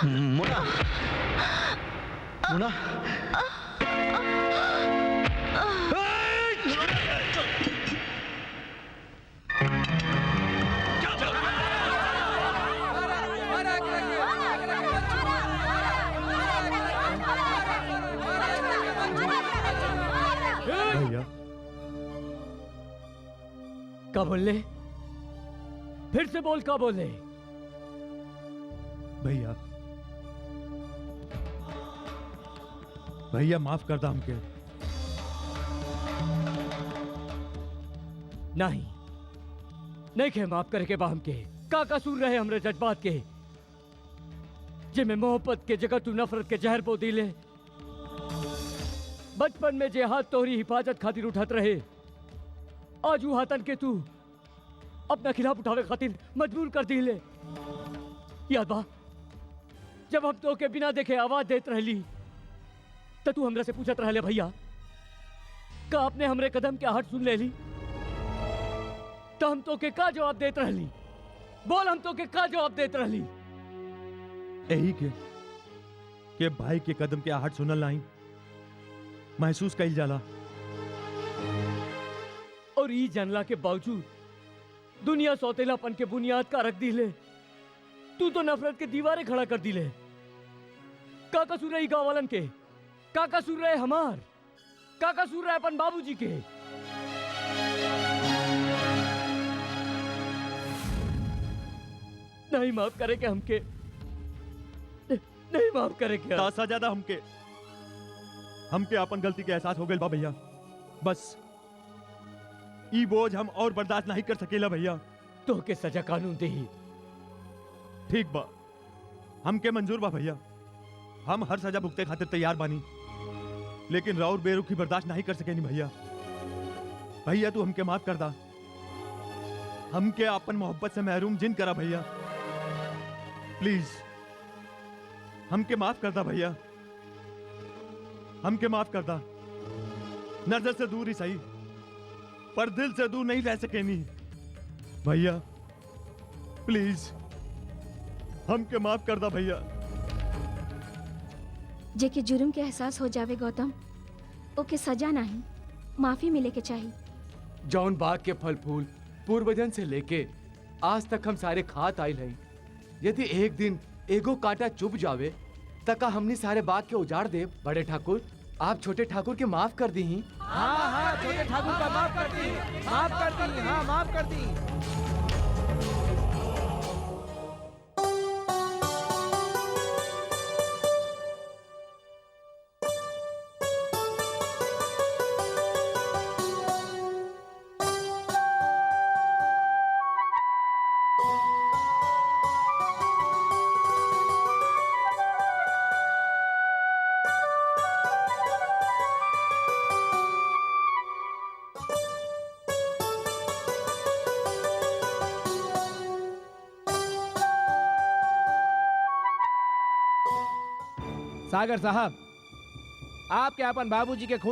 मुना, मुना, भैया क्या बोले? फिर से बोल, क्या बोले? भैया भैया माफ कर दा हमके। नहीं नहीं के माफ करे के बा हमके। का कसूर रहे हमरे जज्बात के, जिनमें मोहब्बत के जगह तू नफरत के जहर बो दिले। बचपन में जे हाथ तोहरी हिफाजत खातिर उठत रहे, आज ऊ हाथन के तू अपना खिलाफ उठावे खातिर मजबूर कर दिले। याद बा जब हम तो के बिना देखे आवाज देत रहली तो तू हमरा से पूछत रहले, भैया का आपने हमरे कदम के आहट सुन लेली? तो हम तो के का जवाब देत रहली? बोल, हम तो के का जवाब देत रहली? यही के भाई के कदम के आहट सुनल नहीं, महसूस कइल जाला। और ई जानला के बावजूद दुनिया सौतेलापन के बुनियाद का रख दिले, तू तो नफरत के दीवारें खड़ा कर दिले। का कसूर है ई गाँव वालन के? का कसूर है हमार? का कसूर है अपन बाबूजी के? नहीं माफ करे के हमके, नहीं माफ करे के। तासा ज्यादा हमके अपन गलती के एहसास हो गइल बा भैया। बस ई बोझ हम और बर्दाश्त नहीं कर सकेला भैया। तो के सजा कानून दे। ठीक बा, हमके मंजूर बा भैया। हम हर सजा भुगते खातिर तैयार बानी, लेकिन राउर बेरुखी बर्दाश्त नहीं कर सकेनी भैया। भैया तू हमके माफ कर दा, हमके अपन मोहब्बत से महरूम जिन करा भैया। प्लीज हमके माफ कर दा भैया, हमके माफ कर दा। नजर से दूर ही सही, पर दिल से दूर नहीं रह सकेनी भैया। प्लीज हमके माफ कर दा भैया। जेके जुर्म के एहसास हो जावे गौतम, ओके सजा नहीं माफी मिले के चाहिए। जौन बाग के फल फूल पूर्वजन से लेके आज तक हम सारे खात आइल हई, यदि एक दिन एगो कांटा चुभ जावे तका हमनी सारे बाग के उजाड़ दे। बड़े ठाकुर, आप छोटे ठाकुर के माफ कर दी। हाँ हाँ, छोटे ठाकुर का माफ कर दी, माफ कर दी, हाँ माफ कर दी। सागर साहब, आप क्या अपन बाबूजी के खून